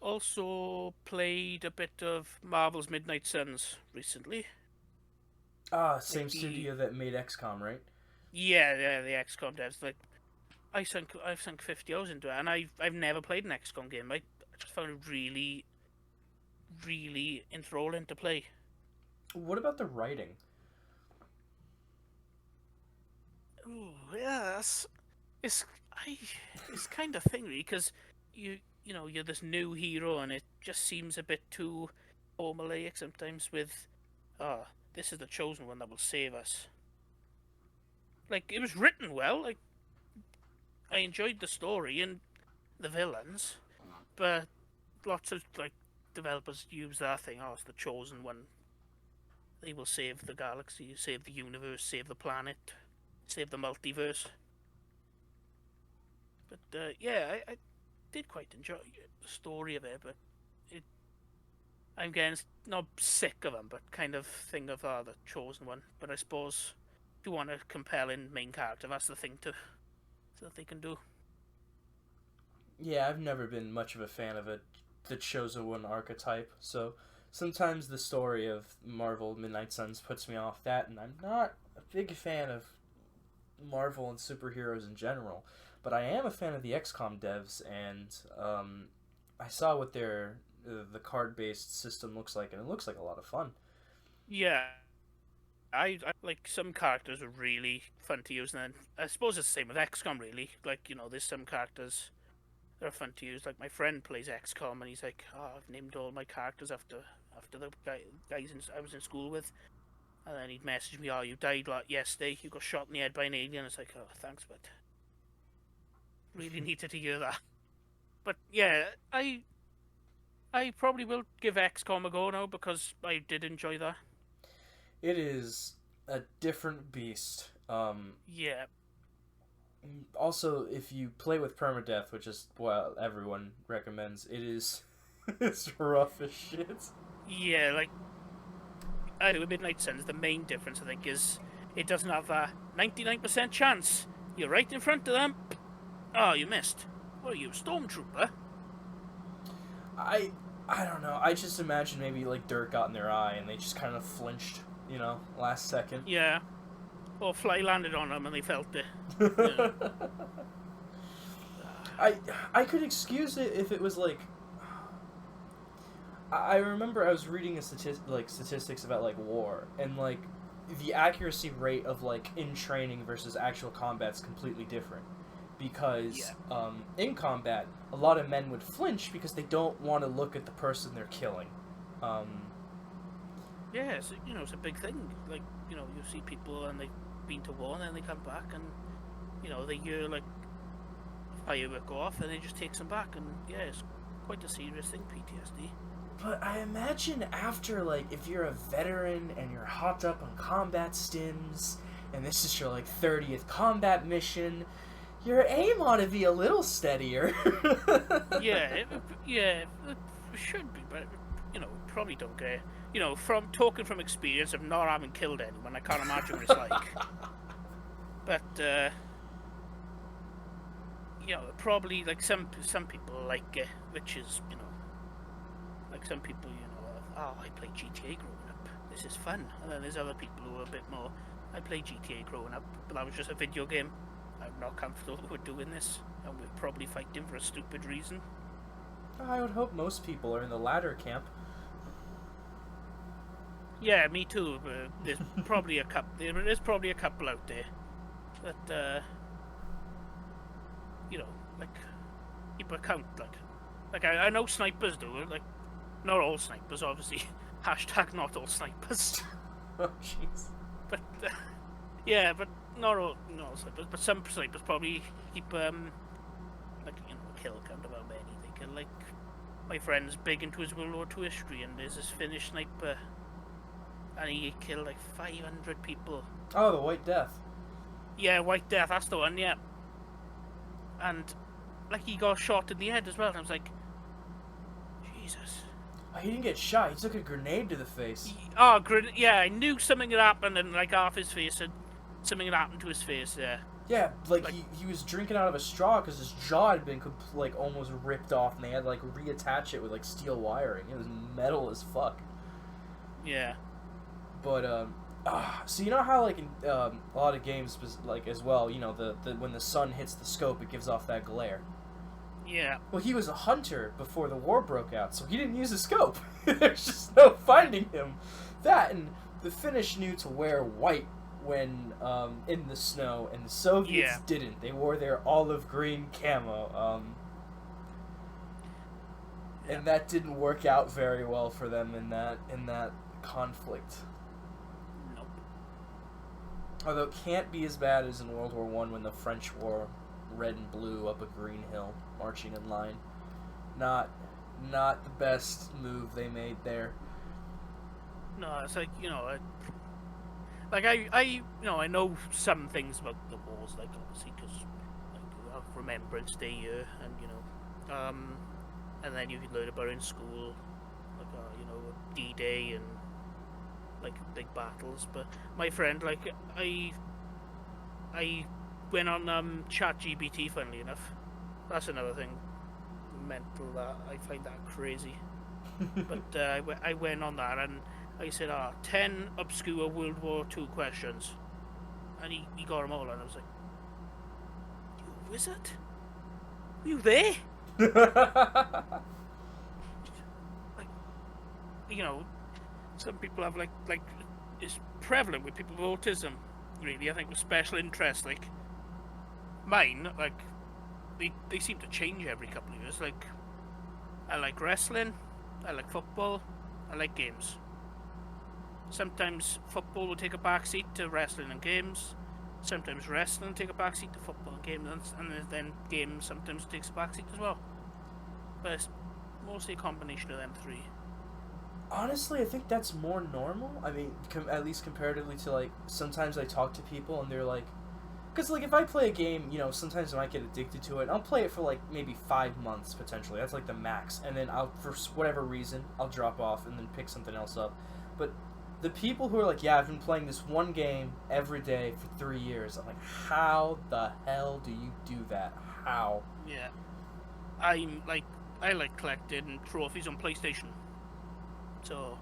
Also played a bit of Marvel's Midnight Suns recently. Ah, Like same the studio that made XCOM, right? yeah, the XCOM devs. Like I've sunk 50 hours into it, and I've never played an XCOM game. I just found it really enthralling to play. What about the writing? Ooh, yes, it's I it's kind of thingy because you know you're this new hero, and it just seems a bit too formulaic sometimes. With this is the chosen one that will save us. Like it was written well. Like I enjoyed the story and the villains, but lots of like developers use that thing. Oh, it's the chosen one. They will save the galaxy, save the universe, save the planet, save the multiverse. But I did quite enjoy the story of it. But it, I'm getting not sick of them, but kind of thing of the chosen one. But I suppose if you want a compelling main character, that's the thing to that they can do. Yeah, I've never been much of a fan of it, the chosen one archetype. So sometimes the story of Marvel Midnight Suns puts me off that, and I'm not a big fan of Marvel and superheroes in general. But I am a fan of the XCOM devs, and I saw what their the card based system looks like, and it looks like a lot of fun. Yeah, I like some characters are really fun to use, and then I suppose it's the same with XCOM. Really, like there's some characters that are fun to use. Like my friend plays XCOM, and he's like, "Oh, I've named all my characters after the guys I was in school with." And then he'd message me, "Oh, you died like yesterday. You got shot in the head by an alien." It's like, "Oh, thanks, but really needed to hear that." But yeah, I probably will give XCOM a go now because I did enjoy that. It is a different beast. Yeah, Also, if you play with permadeath, which is what everyone recommends, it is it's rough as shit. yeah, like I do with Midnight Suns, the main difference I think is it doesn't have a 99% chance. You're right in front of them. Oh, you missed. What are you, stormtrooper? I I don't know. I just imagine maybe like dirt got in their eye and they just kind of flinched, last second. Yeah. Or fly landed on them and they felt it. Yeah. I I could excuse it if it was like I remember I was reading statistics about like war and like the accuracy rate of like in training versus actual combat's completely different because Yeah. in combat a lot of men would flinch because they don't want to look at the person they're killing. Um, Yeah, it's a big thing. Like, you see people and they've been to war and then they come back and, they hear like firework go off and it just takes them back. And yeah, it's quite a serious thing, PTSD. but I imagine after like if you're a veteran and you're hopped up on combat stims and this is your like 30th combat mission, your aim ought to be a little steadier. Yeah, it should be, but, probably don't get. From talking from experience of not having killed anyone, I can't imagine what it's like. But, probably like some people like it, which is, like some people, oh, I played GTA growing up. This is fun. And then there's other people who are a bit more. I played GTA growing up, but that was just a video game. I'm not comfortable with doing this, and we're probably fighting for a stupid reason. I would hope most people are in the latter camp. Yeah, me too. But there's probably a couple. There's probably a couple out there that like keep account. Like I know snipers do it. Like not all snipers, obviously. Hashtag not all snipers. Oh, jeez. But yeah, but not all snipers. But some snipers probably keep like a kill count of how many they kill. Like my friend's big into his World War II history, and there's this Finnish sniper, and he killed like 500 people. Oh, the White Death. Yeah, White Death, that's the one. Yeah, and like he got shot in the head as well. And I was like, Jesus. Oh, he didn't get shot. He took a grenade to the face. Oh, yeah, I knew something had happened, and like half his face had something had happened to his face there. Yeah, like he was drinking out of a straw because his jaw had been like almost ripped off, and they had to like reattach it with like steel wiring. It was metal as fuck. Yeah. But so you know how like in a lot of games, like as well, you know the when the sun hits the scope, it gives off that glare. Yeah. Well, he was a hunter before the war broke out, so he didn't use a scope. There's just no finding him. That and the Finnish knew to wear white when in the snow, and the Soviets didn't. They wore their olive green camo, and that didn't work out very well for them in that conflict. Nope. Although it can't be as bad as in World War One when the French wore red and blue up a green hill, marching in line. Not the best move they made there. No, it's like, you know, I know some things about the wars, like obviously because like I've Remembrance Day here, and you know, and then you could learn about it in school, like you know, D-Day and like big battles. But my friend, like I went on ChatGPT, funnily enough. That's another thing mental that I find that crazy. But I went on that and I said, 10 obscure World War II questions. And he got them all, and I was like, you a wizard? Were you there? Like, you know, some people have, like, it's prevalent with people with autism, really, I think, with special interests. Like, mine, like, they seem to change every couple of years. Like, I like wrestling, I like football, I like games. Sometimes football will take a backseat to wrestling and games. Sometimes wrestling will take a backseat to football and games, and then games sometimes takes a backseat as well. But it's mostly a combination of them three. Honestly, I think that's more normal. I mean, at least comparatively to, like, sometimes I talk to people and they're like... Because, like, if I play a game, you know, sometimes I might get addicted to it. I'll play it for, like, maybe 5 months, potentially. That's, like, the max. And then for whatever reason, I'll drop off and then pick something else up. But the people who are like, yeah, I've been playing this one game every day for 3 years. I'm like, how the hell do you do that? How? Yeah. I like collecting trophies on PlayStation. So,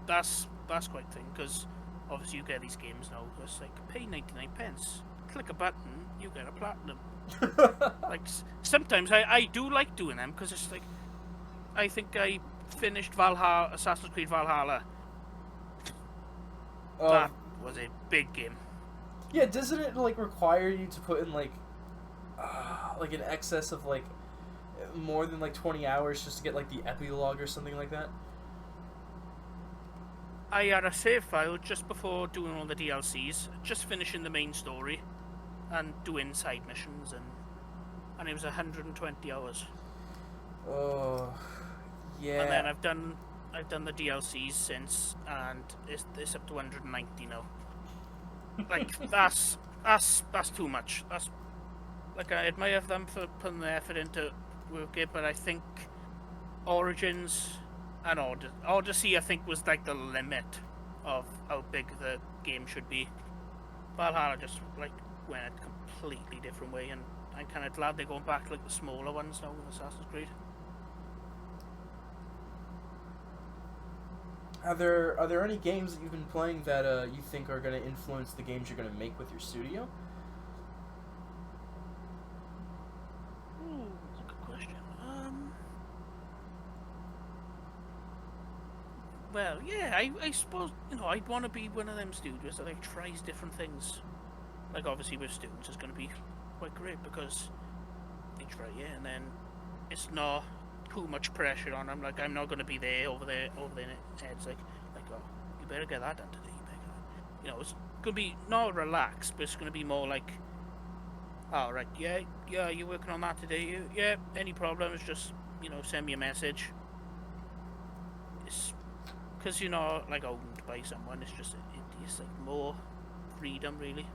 that's quite a thing, because obviously you get these games now, it's like, pay 99 pence, click a button, you get a platinum. Like, sometimes I do like doing them, because it's like, I think I finished Assassin's Creed Valhalla. That was a big game. Yeah, doesn't it, like, require you to put in, like an excess of, like, more than, like, 20 hours just to get, like, the epilogue or something like that? I had a save file just before doing all the DLCs, just finishing the main story, and doing side missions, and it was 120 hours. Oh, yeah. And then I've done the DLCs since, and it's up to 190 now. Like, that's too much. That's, like, I admire them for putting the effort into work it, but I think Origins and Odyssey, I think, was like the limit of how big the game should be. Valhalla just, like, went a completely different way, and I'm kind of glad they're going back to, like, the smaller ones now with Assassin's Creed. Are there any games that you've been playing that you think are going to influence the games you're going to make with your studio? Ooh, that's a good question. Well, yeah, I suppose, you know, I'd want to be one of them studios that, like, tries different things. Like, obviously with students, it's going to be quite great because they try it, and then it's not too much pressure on them. Like, I'm not going to be there over their heads. Like, oh, you better get that done today. You know, it's going to be not relaxed, but it's going to be more like, oh, right, yeah, you're working on that today. Yeah, any problems? Just, you know, send me a message. It's because you're not, like, owned by someone. It's just it's like more freedom, really.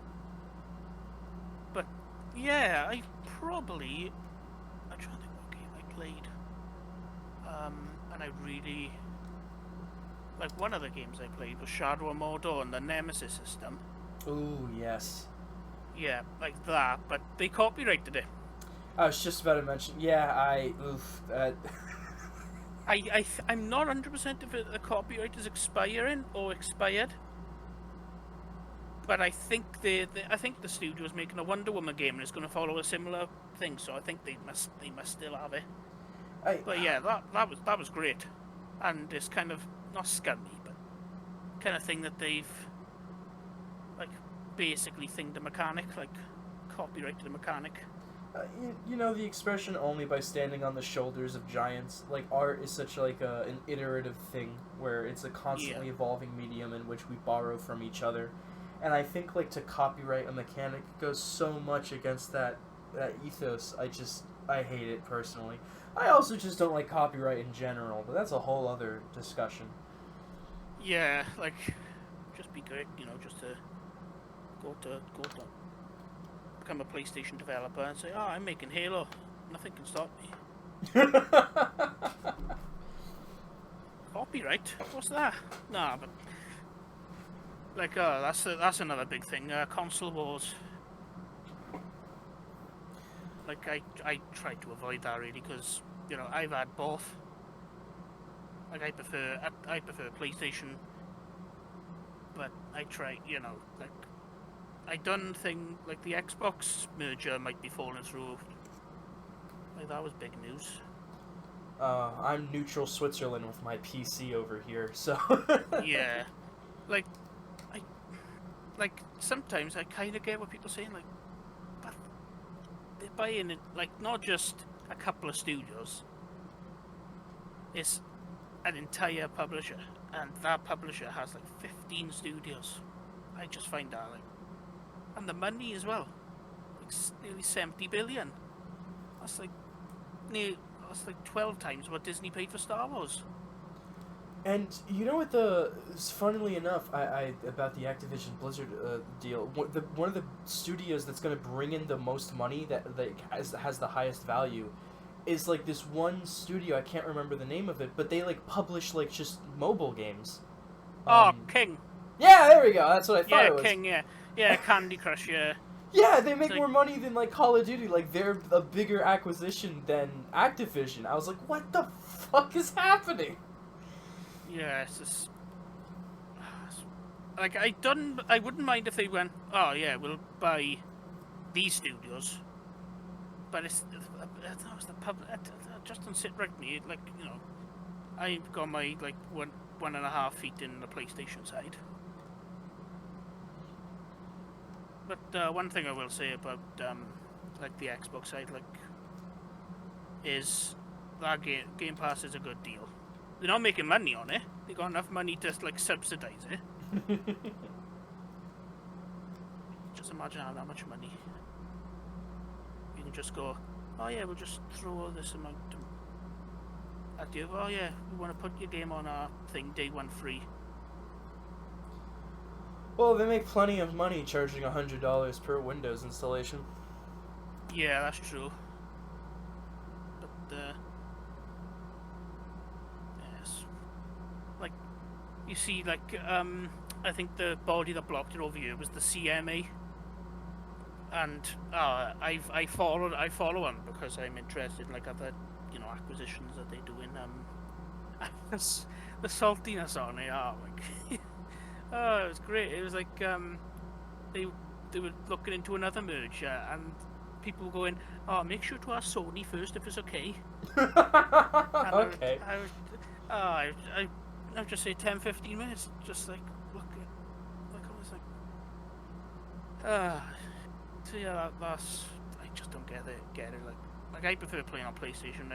But yeah, I'm trying to think what game I played. And I really, like, one of the games I played was Shadow of Mordor on the Nemesis system. Ooh, yes. Yeah, like that, but they copyrighted it. I was just about to mention. Yeah, oof. I'm not 100% if the copyright is expiring or expired, but I think I think the studio is making a Wonder Woman game and it's going to follow a similar thing. So I think they must still have it. I But yeah, that was great, and it's kind of not scummy, but kind of thing that they've like basically thinged a mechanic, like copyrighted a mechanic. you know the expression "only by standing on the shoulders of giants." Like art is such like an iterative thing where it's a Yeah, constantly evolving medium in which we borrow from each other, and I think like to copyright a mechanic goes so much against that ethos. I hate it personally. I also just don't like copyright in general, but that's a whole other discussion. yeah, like just be great, just to go to become a PlayStation developer and say, "Oh, I'm making Halo. Nothing can stop me." Copyright? What's that? Nah, but like, that's another big thing. Console wars. Like, I try to avoid that really because I've had both. Like, I prefer PlayStation, but I try like I done thing like the Xbox merger might be falling through. Like that was big news. I'm neutral Switzerland with my PC over here, so. Yeah, like I like sometimes I kind of get what people are saying. Like, but they're buying it like not just a couple of studios. It's an entire publisher, and that publisher has like 15 studios. I just find that like, and the money as well, like nearly 70 billion. That's like that's like 12 times what Disney paid for Star Wars. And you know what funnily enough, I about the Activision Blizzard deal. One of the studios that's going to bring in the most money that has the highest value is like this one studio. I can't remember the name of it, but they like publish like just mobile games. Oh, King. Yeah, there we go. That's what I thought Yeah, it was. King. Yeah, Candy Crush. Yeah. Yeah, they make Like, more money than like Call of Duty. Like they're a bigger acquisition than Activision. I was like, what the fuck is happening? yeah, it's just like I wouldn't mind if they went. Oh yeah, we'll buy these studios, but that was the public. It just doesn't sit right with me. Like I've got my like 1.5 feet in the PlayStation side. But one thing I will say about like the Xbox side, like, is that Game Pass is a good deal. They're not making money on it. They got enough money to like subsidize it. Just imagine having that much money. You can just go, oh yeah, we'll just throw all this amount at you. Oh yeah, we want to put your game on our thing day one free. Well, they make plenty of money charging $100 per Windows installation. Yeah, that's true. But yes, like you see, like I think the body that blocked it over here was the CMA, and I follow them because I'm interested in like other acquisitions that they do in the saltiness on it. Oh, like, oh, it was great. It was like they were looking into another merge, and people were going, "Oh, make sure to ask Sony first if it's okay." Okay. I would just say 10-15 minutes, just like look, I was like, so yeah, that's I just don't get it. Like I prefer playing on PlayStation.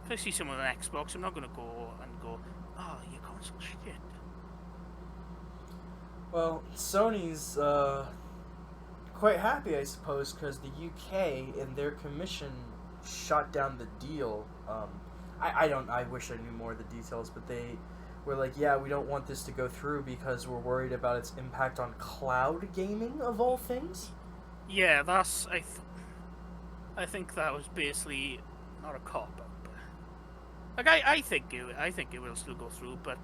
If I see someone on Xbox, I'm not gonna go, "Oh, your console shit." Well, Sony's quite happy, I suppose, because the UK and their commission shot down the deal. I wish I knew more of the details, but they were like, yeah, we don't want this to go through because we're worried about its impact on cloud gaming, of all things. Yeah, that's I think that was basically not a cop out. Like I think it will still go through, but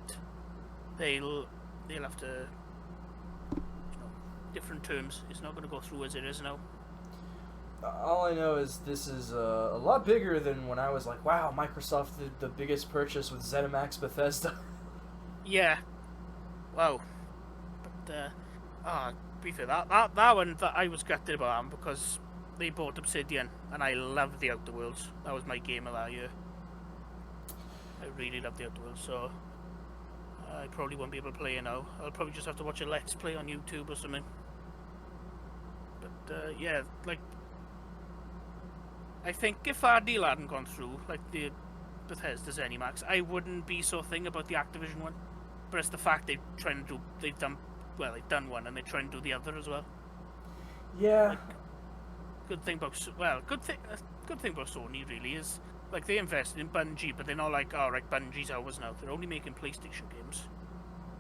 they'll have to different terms. It's not going to go through as it is now. All I know is this is a lot bigger than when I was like, wow, Microsoft did the biggest purchase with ZeniMax Bethesda. Yeah. Wow. But, be fair, that one that I was gutted about them because they bought Obsidian, and I loved the Outer Worlds. That was my game of that year. I really loved the Outer Worlds, so I probably won't be able to play it now. I'll probably just have to watch a Let's Play on YouTube or something. But, yeah, like, I think if our deal hadn't gone through, like the Bethesda ZeniMax, I wouldn't be so thing about the Activision one. But it's the fact they've done one and they're trying to do the other as well. Yeah. Like, good thing about Sony really is like they invested in Bungie, but they're not like, oh right, Bungie's ours now. They're only making PlayStation games.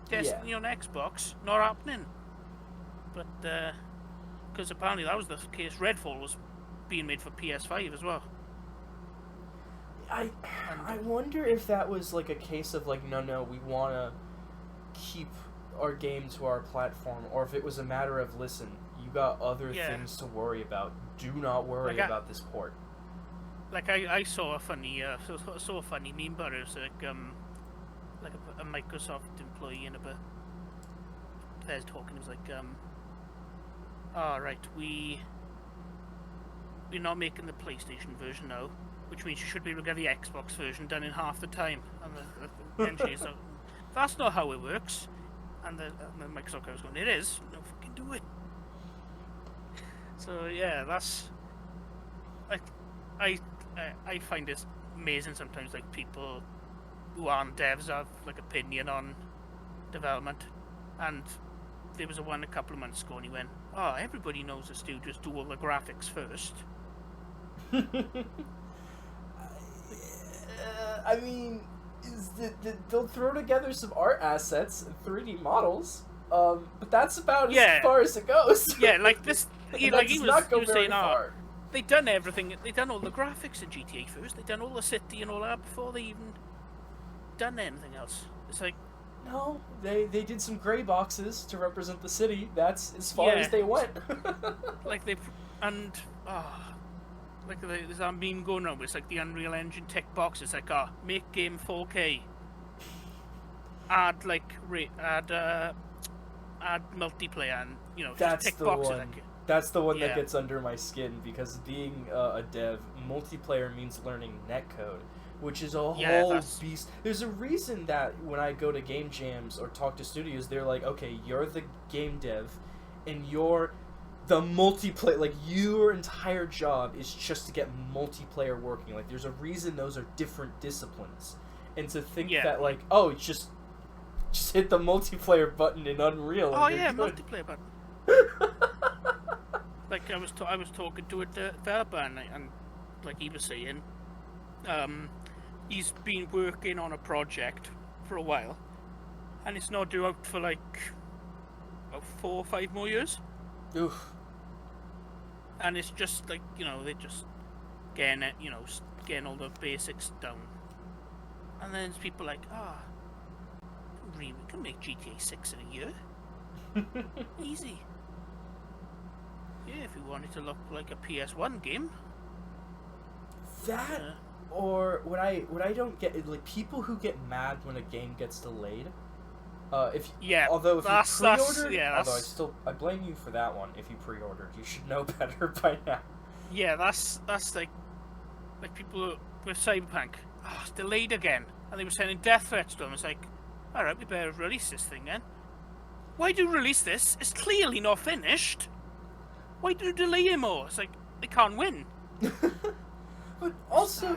Destiny on Xbox, not happening. But because apparently that was the case. Redfall was being made for PS5 as well. I wonder if that was like a case of like, no, we want to keep our game to our platform, or if it was a matter of, listen, you got other things to worry about. Do not worry about this port. Like I saw a funny meme about it. It was like a Microsoft employee in a bit. There's talking. It was like, right, we're not making the PlayStation version now, which means you should be able to get the Xbox version done in half the time. And the engineers like, that's not how it works. And the Microsoft guy was going, it is. No, fucking do it. So yeah, that's like I find it amazing sometimes. Like people who aren't devs have like opinion on development, and there was one a couple of months ago, and he went, "Oh, everybody knows the studios do all the graphics first." I mean, they'll throw together some art assets and 3D models, but that's about as far as it goes. Yeah, like this. He was saying, far. They done everything. They done all the graphics in GTA first. They done all the city and all that before they even done anything else. It's like, no, they did some gray boxes to represent the city. That's as far as they went. like there's that meme going around. It's like the Unreal Engine tick box. It's like, make game 4K. Add multiplayer, and that's tick the boxes. one. That's the one that gets under my skin, because being a dev, multiplayer means learning netcode, which is a whole beast. There's a reason that when I go to game jams or talk to studios, they're like, okay, you're the game dev, and you're the multiplayer. Like, your entire job is just to get multiplayer working. Like, there's a reason those are different disciplines. And to think that, like, oh, just hit the multiplayer button in Unreal. Oh yeah, multiplayer button. Like I was talking to a developer, and like he was saying, he's been working on a project for a while, and it's not due out for like about 4 or 5 more years. Oof. And it's just like they're just getting it, getting all the basics down, and then there's people like, we can make GTA 6 in a year. Easy. Yeah, if we wanted to look like a PS1 game. That, or what I don't get is like people who get mad when a game gets delayed. Although I blame you for that one. If you pre-ordered, you should know better by now. Yeah, that's like people with Cyberpunk. It's delayed again, and they were sending death threats to them. It's like, all right, we better release this thing then. Why do you release this? It's clearly not finished. Why do you delay it more? It's like, they can't win. But also,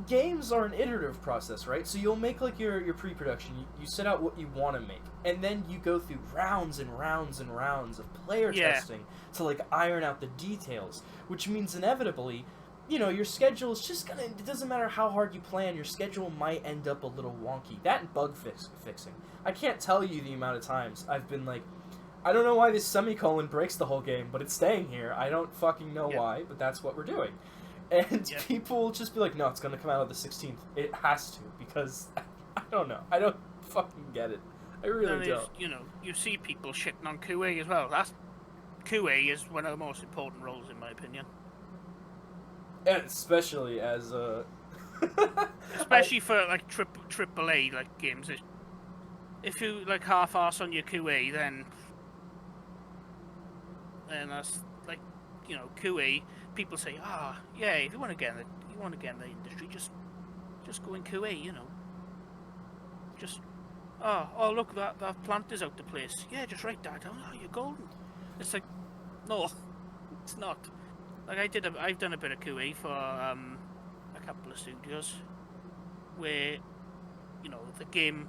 games are an iterative process, right? So you'll make like your pre-production. You set out what you want to make, and then you go through rounds and rounds and rounds of player testing to like iron out the details, which means inevitably, your schedule is just gonna, it doesn't matter how hard you plan, your schedule might end up a little wonky. That and bug fixing. I can't tell you the amount of times I've been like, I don't know why this semicolon breaks the whole game, but it's staying here. I don't fucking know why, but that's what we're doing. And people will just be like, no, it's gonna come out on the 16th. It has to, because I don't know. I don't fucking get it. I really don't. You see people shitting on QA as well. QA is one of the most important roles in my opinion. And especially as a Especially for like triple A like games. If you like half-ass on your QA, then that's like, QA. People say, yeah, if you want to get in the industry, just go in QA, just look, that plant is out of place. Yeah, just write that down. Oh, you're golden. It's like, no, it's not. Like I've done a bit of QA for a couple of studios where the game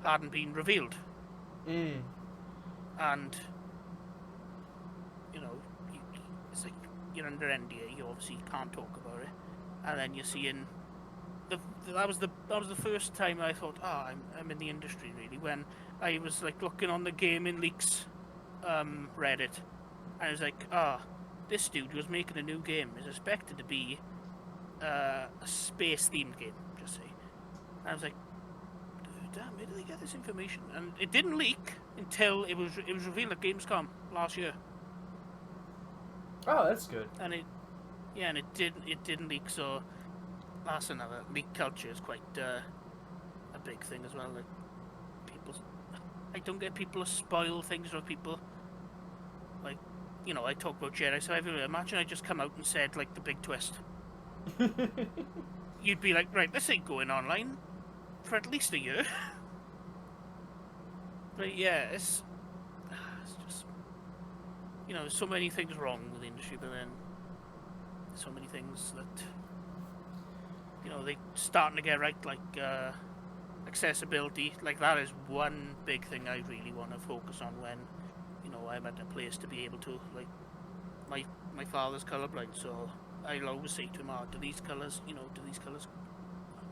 hadn't been revealed, and it's like you're under NDA. You obviously can't talk about it, and then you're seeing that was the first time I thought, I'm in the industry really, when I was like looking on the Gaming Leaks Reddit, and I was like, this studio's making a new game. It's expected to be a space-themed game, just say. And I was like, damn, where did they get this information? And it didn't leak until it was revealed at Gamescom last year. Oh, that's good. And it didn't leak, so that's another. Leak culture is quite a big thing as well. Like I don't get people to spoil things for people. Like, I talk about Jedi Survivor. Imagine I just come out and said like the big twist. You'd be like, right, this ain't going online for at least a year. But yeah, it's just, there's so many things wrong with the industry, but then so many things that they're starting to get right, like accessibility. Like that is one big thing I really want to focus on when I'm at a place to be able to, like, my father's colorblind, so I'll always say to him, do these colors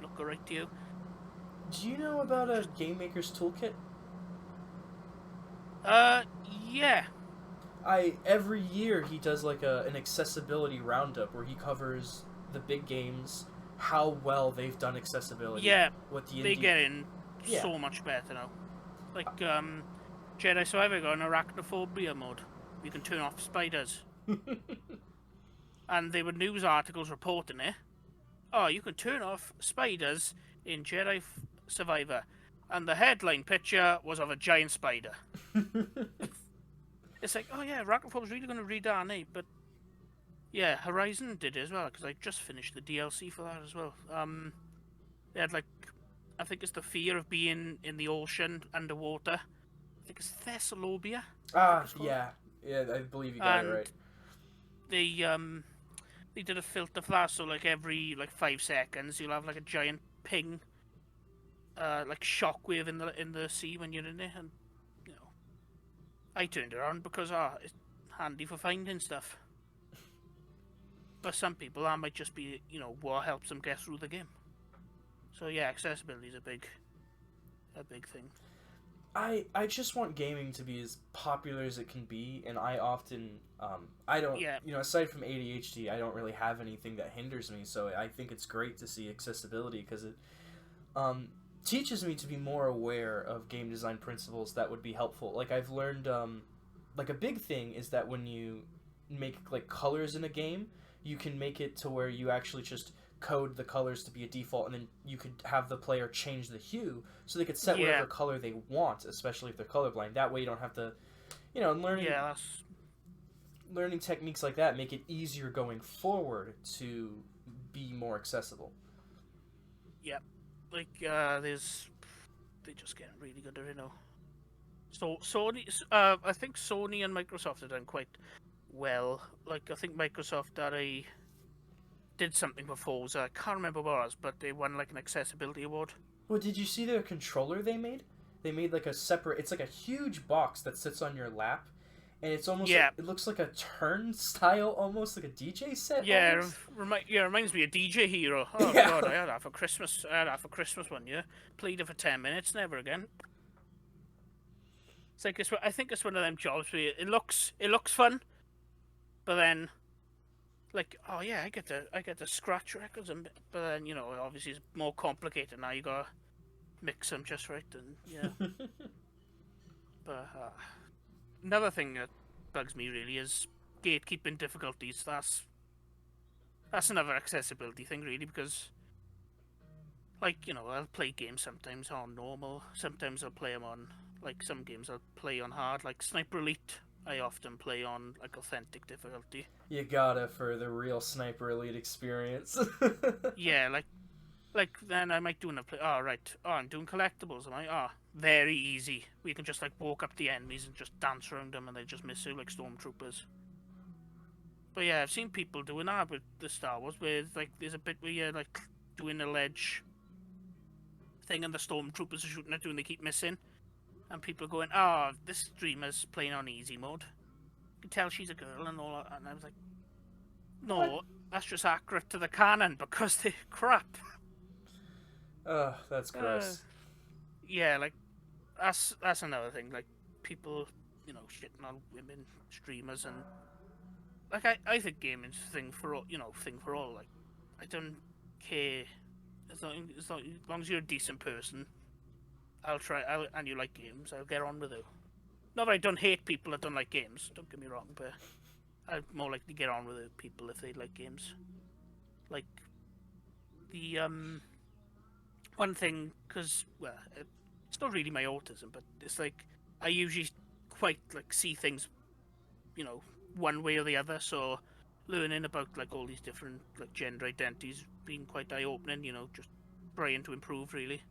look alright to you? Do you know about a Game Maker's Toolkit? Yeah. Every year he does like an accessibility roundup where he covers the big games, how well they've done accessibility. Yeah, what the they get in so much better now. Like, Jedi Survivor got an arachnophobia mode. You can turn off spiders. And there were news articles reporting it. Oh, you can turn off spiders in Jedi Survivor. And the headline picture was of a giant spider. It's like, oh yeah, Arachnophob's really going to read that, eh? But yeah, Horizon did it as well, because I just finished the DLC for that as well. They had, like, I think it's the fear of being in the ocean underwater. I think it's Thessalobia. Yeah, I believe you got it right. They did a filter for that, so like every 5 seconds you'll have like a giant ping, like shockwave in the sea when you're in it, and I turned it on because it's handy for finding stuff. But some people, that might just be what helps them get through the game. So yeah, accessibility is a big thing. I just want gaming to be as popular as it can be, and I often I don't aside from ADHD, I don't really have anything that hinders me, so I think it's great to see accessibility because it teaches me to be more aware of game design principles that would be helpful. Like I've learned like a big thing is that when you make like colors in a game, you can make it to where you actually just code the colors to be a default, and then you could have the player change the hue so they could set whatever color they want, especially if they're colorblind. That way you don't have to, learning techniques like that make it easier going forward to be more accessible. Yep. Like, they just getting really good at it now. So Sony, I think Sony and Microsoft have done quite well. Like, I think Microsoft did something for Forza. I can't remember what it was, but they won like an accessibility award. Well, did you see their controller they made? They made like a separate. It's like a huge box that sits on your lap, and it's almost like, it looks like a turnstile, almost like a DJ set. Yeah, it reminds me of DJ Hero. Oh god, I had that for Christmas. One year. Played it for 10 minutes, never again. It's like I think it's one of them jobs where it looks fun, but then, like, oh yeah, I get to scratch records, but then obviously it's more complicated now. You gotta mix them just right, and yeah. But another thing that bugs me really is gatekeeping difficulties. That's another accessibility thing really, because like, I'll play games sometimes on normal, sometimes I'll play them on, like, some games I'll play on hard, like Sniper Elite. I often play on like authentic difficulty. You gotta for the real Sniper Elite experience. Yeah, like then I might do a play. Oh right, oh I'm doing collectibles. Am I? Oh, very easy. We can just like walk up the enemies and just dance around them, and they just miss you like stormtroopers. But yeah, I've seen people doing that with the Star Wars, where like there's a bit where you're like doing a ledge thing, and the stormtroopers are shooting at you, and they keep missing, and people are going, "Oh, this streamer's playing on easy mode. You can tell she's a girl and all that." And I was like, "No, What? that's just accurate to the canon because they're crap." Ugh, that's gross. Yeah, like that's another thing. Like people, shitting on women streamers, and like I think gaming's thing for all. Thing for all. Like I don't care as long as you're a decent person. And you like games. I'll get on with it. Not that I don't hate people that don't like games. Don't get me wrong, but I'd more likely get on with it, people if they like games. Like the one thing, because it's not really my autism, but it's like I usually quite like see things, one way or the other. So learning about like all these different like gender identities being quite eye opening. Just trying to improve really,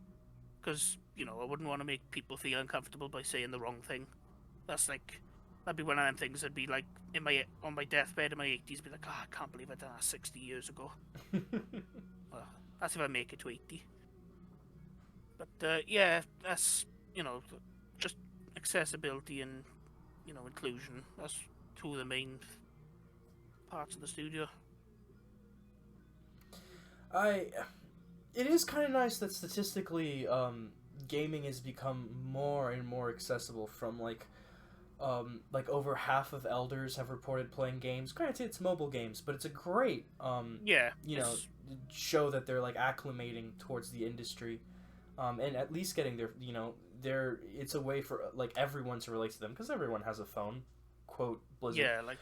because I wouldn't want to make people feel uncomfortable by saying the wrong thing. That'd be one of them things. I'd be like on my deathbed in my 80s, be like, oh, I can't believe I done that 60 years ago. Well, that's if I make it to 80. But yeah, that's just accessibility and inclusion. That's two of the main parts of the studio. It is kind of nice that statistically, gaming has become more and more accessible. From like over half of elders have reported playing games. Granted, it's mobile games, but it's a great show that they're like acclimating towards the industry. And at least getting it's a way for like everyone to relate to them, because everyone has a phone, quote Blizzard. Yeah, like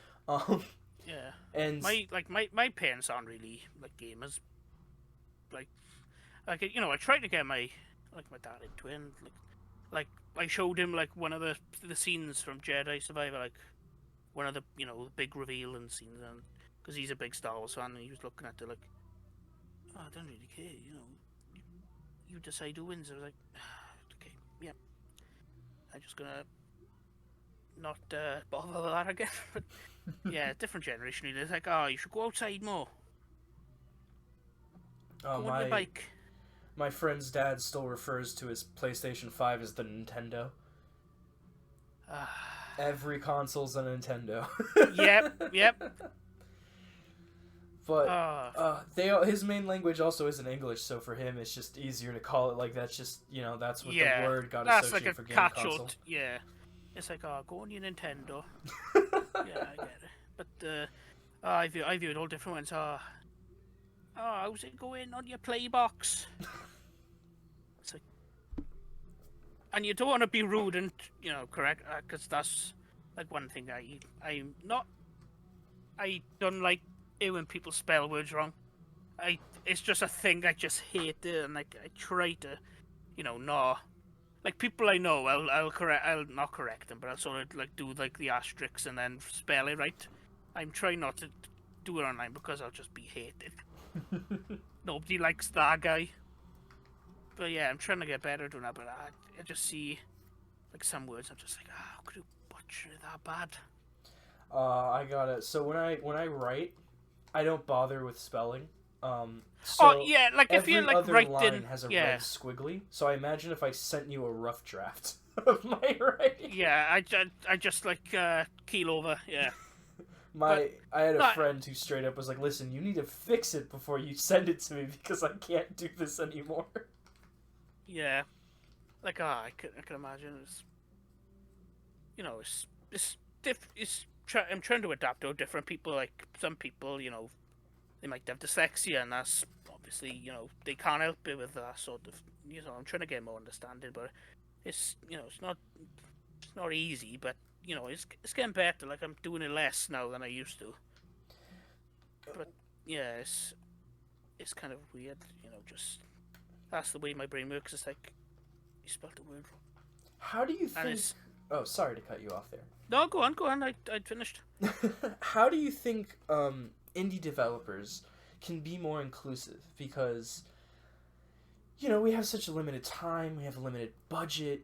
yeah. And my parents aren't really like gamers. Like I tried to get my dad into it. And, like I showed him like one of the scenes from Jedi Survivor, like one of the big reveal and scenes, and because he's a big Star Wars fan, and he was looking at it like, oh, I don't really care, you decide who wins. I was like, okay, yeah. I'm just gonna not bother with that again. But yeah, different generation. It's like, oh, you should go outside more. Go on your bike. My friend's dad still refers to his PlayStation 5 as the Nintendo. Every console's a Nintendo. Yep. But his main language also isn't English, so for him it's just easier to call it like that's just that's what the word got associated like for game console. Yeah, it's like, oh, go on your Nintendo. Yeah, I get it. But I view it all different ones. Oh, how's it going on your Playbox? It's like, and you don't want to be rude and correct, because that's like one thing I don't like it when people spell words wrong. It's just a thing. I just hate it, and like I try to, no, like people I know, I'll not correct them, but I'll sort of like do like the asterisks and then spell it right. I'm trying not to do it online because I'll just be hated. Nobody likes that guy. But yeah, I'm trying to get better at doing that. But I just see like some words, I'm just like, how could you butcher it that bad? I got it. So when I write, I don't bother with spelling. Like if you're like every other line has a red yeah. squiggly. So I imagine if I sent you a rough draft of my writing. Yeah, I just like keel over. Yeah. I had a friend who straight up was like, "Listen, you need to fix it before you send it to me because I can't do this anymore." Yeah, like I can imagine I'm trying to adapt to different people. Like some people, they might have dyslexia, and that's obviously they can't help it with that sort of. I'm trying to get more understanding, but it's it's not easy, but it's getting better. Like I'm doing it less now than I used to. But yeah, it's kind of weird. Just that's the way my brain works. It's like you spelled the word wrong. How do you And think? it's Oh, sorry to cut you off there. no, go on. I'd finished. How do you think indie developers can be more inclusive? Because we have such a limited time, we have a limited budget.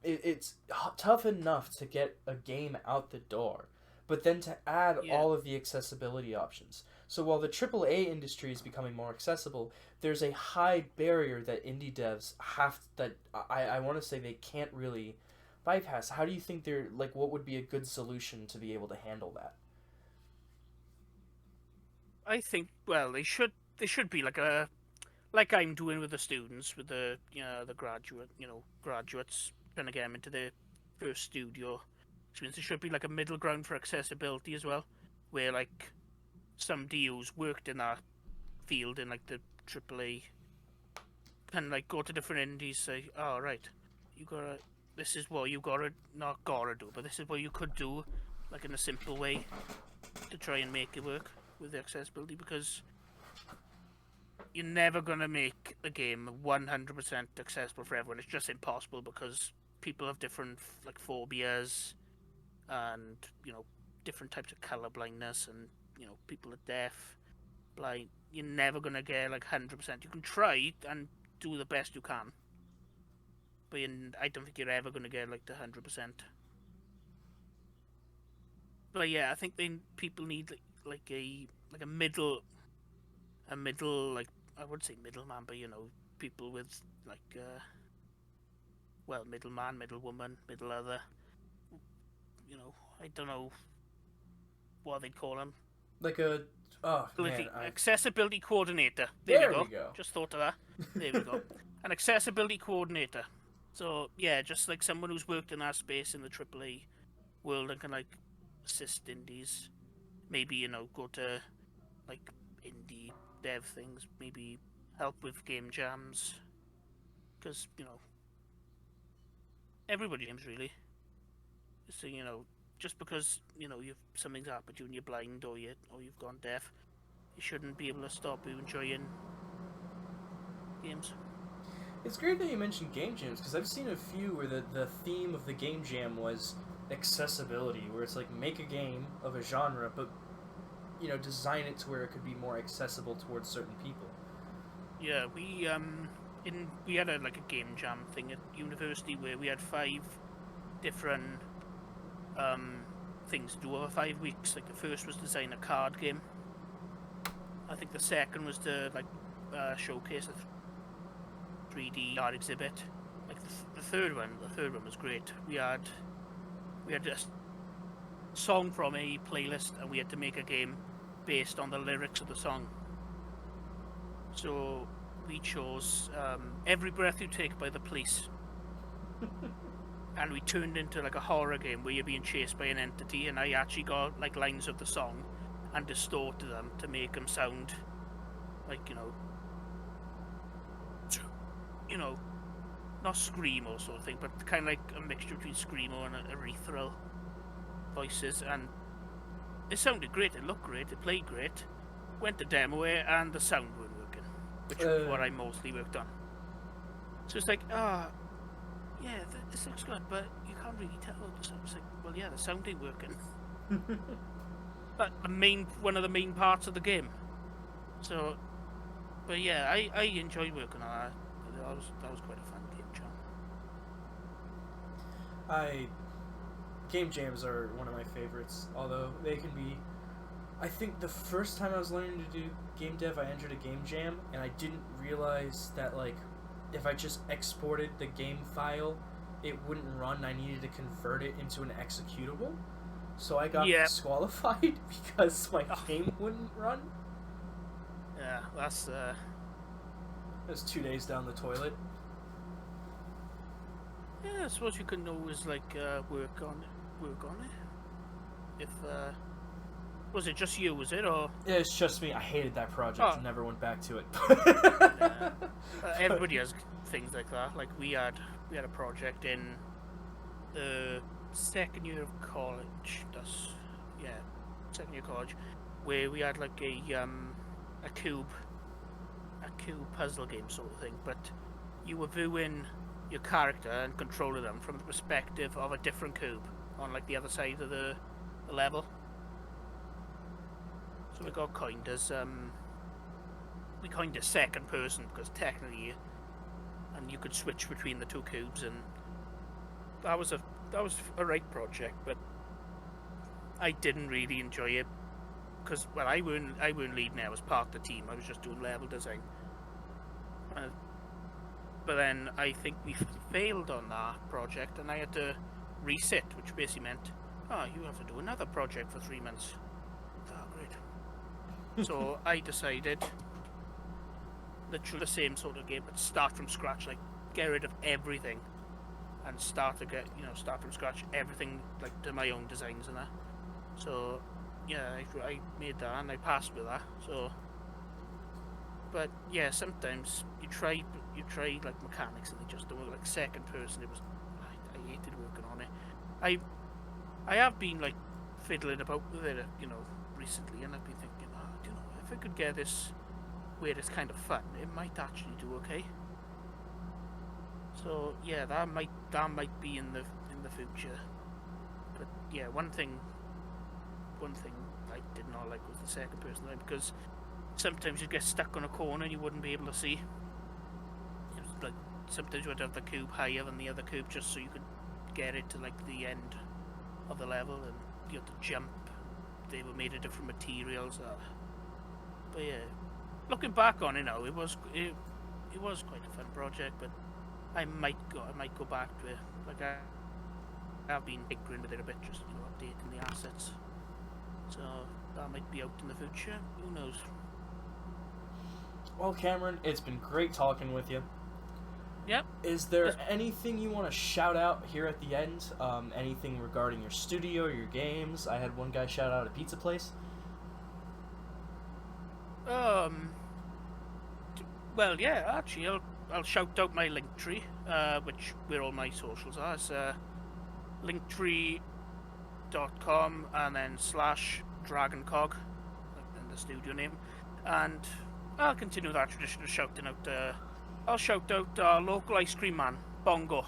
It's tough enough to get a game out the door, but then to add Yeah, all of the accessibility options. So while the AAA industry is becoming more accessible, there's a high barrier that indie devs I want to say they can't really bypass. How do you think they're like? What would be a good solution to be able to handle that? I think well they should be like I'm doing with the students with the graduates trying to get them into their first studio. Which means there should be like a middle ground for accessibility as well, where like somebody who's worked in that field in like the AAA can like go to different indies, say, oh right, you gotta this is what you gotta not gotta do, but this is what you could do, like in a simple way to try and make it work with the accessibility, because you're never gonna make a game 100% accessible for everyone. It's just impossible because people have different like phobias and different types of color blindness, and people are deaf, blind. You're never gonna get like 100%. You can try and do the best you can, but I don't think you're ever gonna get like the 100%. But yeah, I think people need like a middle, like I would say middleman, but people with like middleman, middle woman, middle other. I don't know what they'd call them. Like a oh man, Accessibility coordinator. There we there we go. go. Just thought of that. There we go. An accessibility coordinator. So yeah, just like someone who's worked in that space in the AAA world and can like assist indies. Maybe go to like indie dev things. Maybe help with game jams. Because everybody games really. So just because you've something's happened to you and you're blind or you've gone deaf, you shouldn't be able to stop you enjoying games. It's great that you mentioned game jams because I've seen a few where the theme of the game jam was accessibility, where it's like make a game of a genre, but design it to where it could be more accessible towards certain people. Yeah, we had like a game jam thing at university where we had 5 different things to do over 5 weeks. Like the first was design a card game. I think the second was to like showcase a 3D art exhibit. Like the third one was great. We had a song from a playlist, and we had to make a game based on the lyrics of the song. So we chose "Every Breath You Take" by The Police. And we turned into like a horror game where you're being chased by an entity, and I actually got like lines of the song and distorted them to make them sound like not screamo sort of thing, but kind of like a mixture between screamo and ethereal voices, and it sounded great, it looked great, it played great. Went to demo it and the sound weren't working, which was what I mostly worked on. So it's like, yeah, this looks good, but you can't really tell the sound. It's like, well, yeah, the sound ain't working. But one of the main parts of the game. So, but yeah, I enjoyed working on that. That was quite a fun game jam. Game jams are one of my favorites, although they can be. I think the first time I was learning to do game dev, I entered a game jam, and I didn't realize that like if I just exported the game file, it wouldn't run. I needed to convert it into an executable. So I got disqualified because my game wouldn't run. Yeah, that's It was 2 days down the toilet. Yeah, I suppose you can always like work on it. If was it just you? Was it or? Yeah, it's just me. I hated that project. Never went back to it. Yeah. Everybody has things like that. Like we had a project in the second year of college. Second year of college, where we had like a cube puzzle game sort of thing, but you were viewing your character and controlling them from the perspective of a different cube on like the other side of the level. So we got coined as second person because technically, and you could switch between the two cubes, and that was a right project, but I didn't really enjoy it because I weren't leading it. I was part of the team. I was just doing level design. But then I think we failed on that project, and I had to reset, which basically meant, you have to do another project for 3 months. Oh, great. So I decided, literally the same sort of game, but start from scratch, like get rid of everything, and start from scratch everything, like to my own designs and that. So yeah, I made that and I passed with that. So, but yeah, sometimes you try like mechanics and they just don't work. Like second person, I hated working on it. I have been like fiddling about with it, recently, and I've been thinking, if I could get this where it's kind of fun, it might actually do okay. So yeah, that might be in the future. But yeah, one thing I did not like was the second person thing, because sometimes you'd get stuck on a corner and you wouldn't be able to see. It was like sometimes you would have the cube higher than the other cube just so you could get it to like the end of the level, and you had to jump. They were made of different materials. But yeah, looking back on it now, it was quite a fun project. But I might go back to it. Like I've been tinkering with it a bit, just updating the assets. So that might be out in the future. Who knows? Well, Cameron, it's been great talking with you. Yep. Is there anything you want to shout out here at the end? Anything regarding your studio, your games? I had one guy shout out a pizza place. Well, yeah. Actually, I'll shout out my LinkTree, which where all my socials are. It's LinkTree.com and then /DragonCog, like the studio name, and I'll continue that tradition of shouting out. I'll shout out our local ice cream man, Bongo.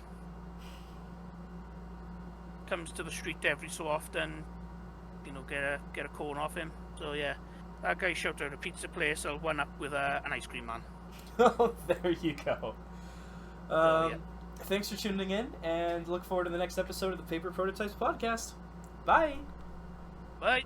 Comes to the street every so often, get a cone off him. So yeah, that guy shouted out a pizza place. I'll one up with an ice cream man. Oh, there you go. Yeah. Thanks for tuning in, and look forward to the next episode of the Paper Prototypes podcast. Bye. Bye.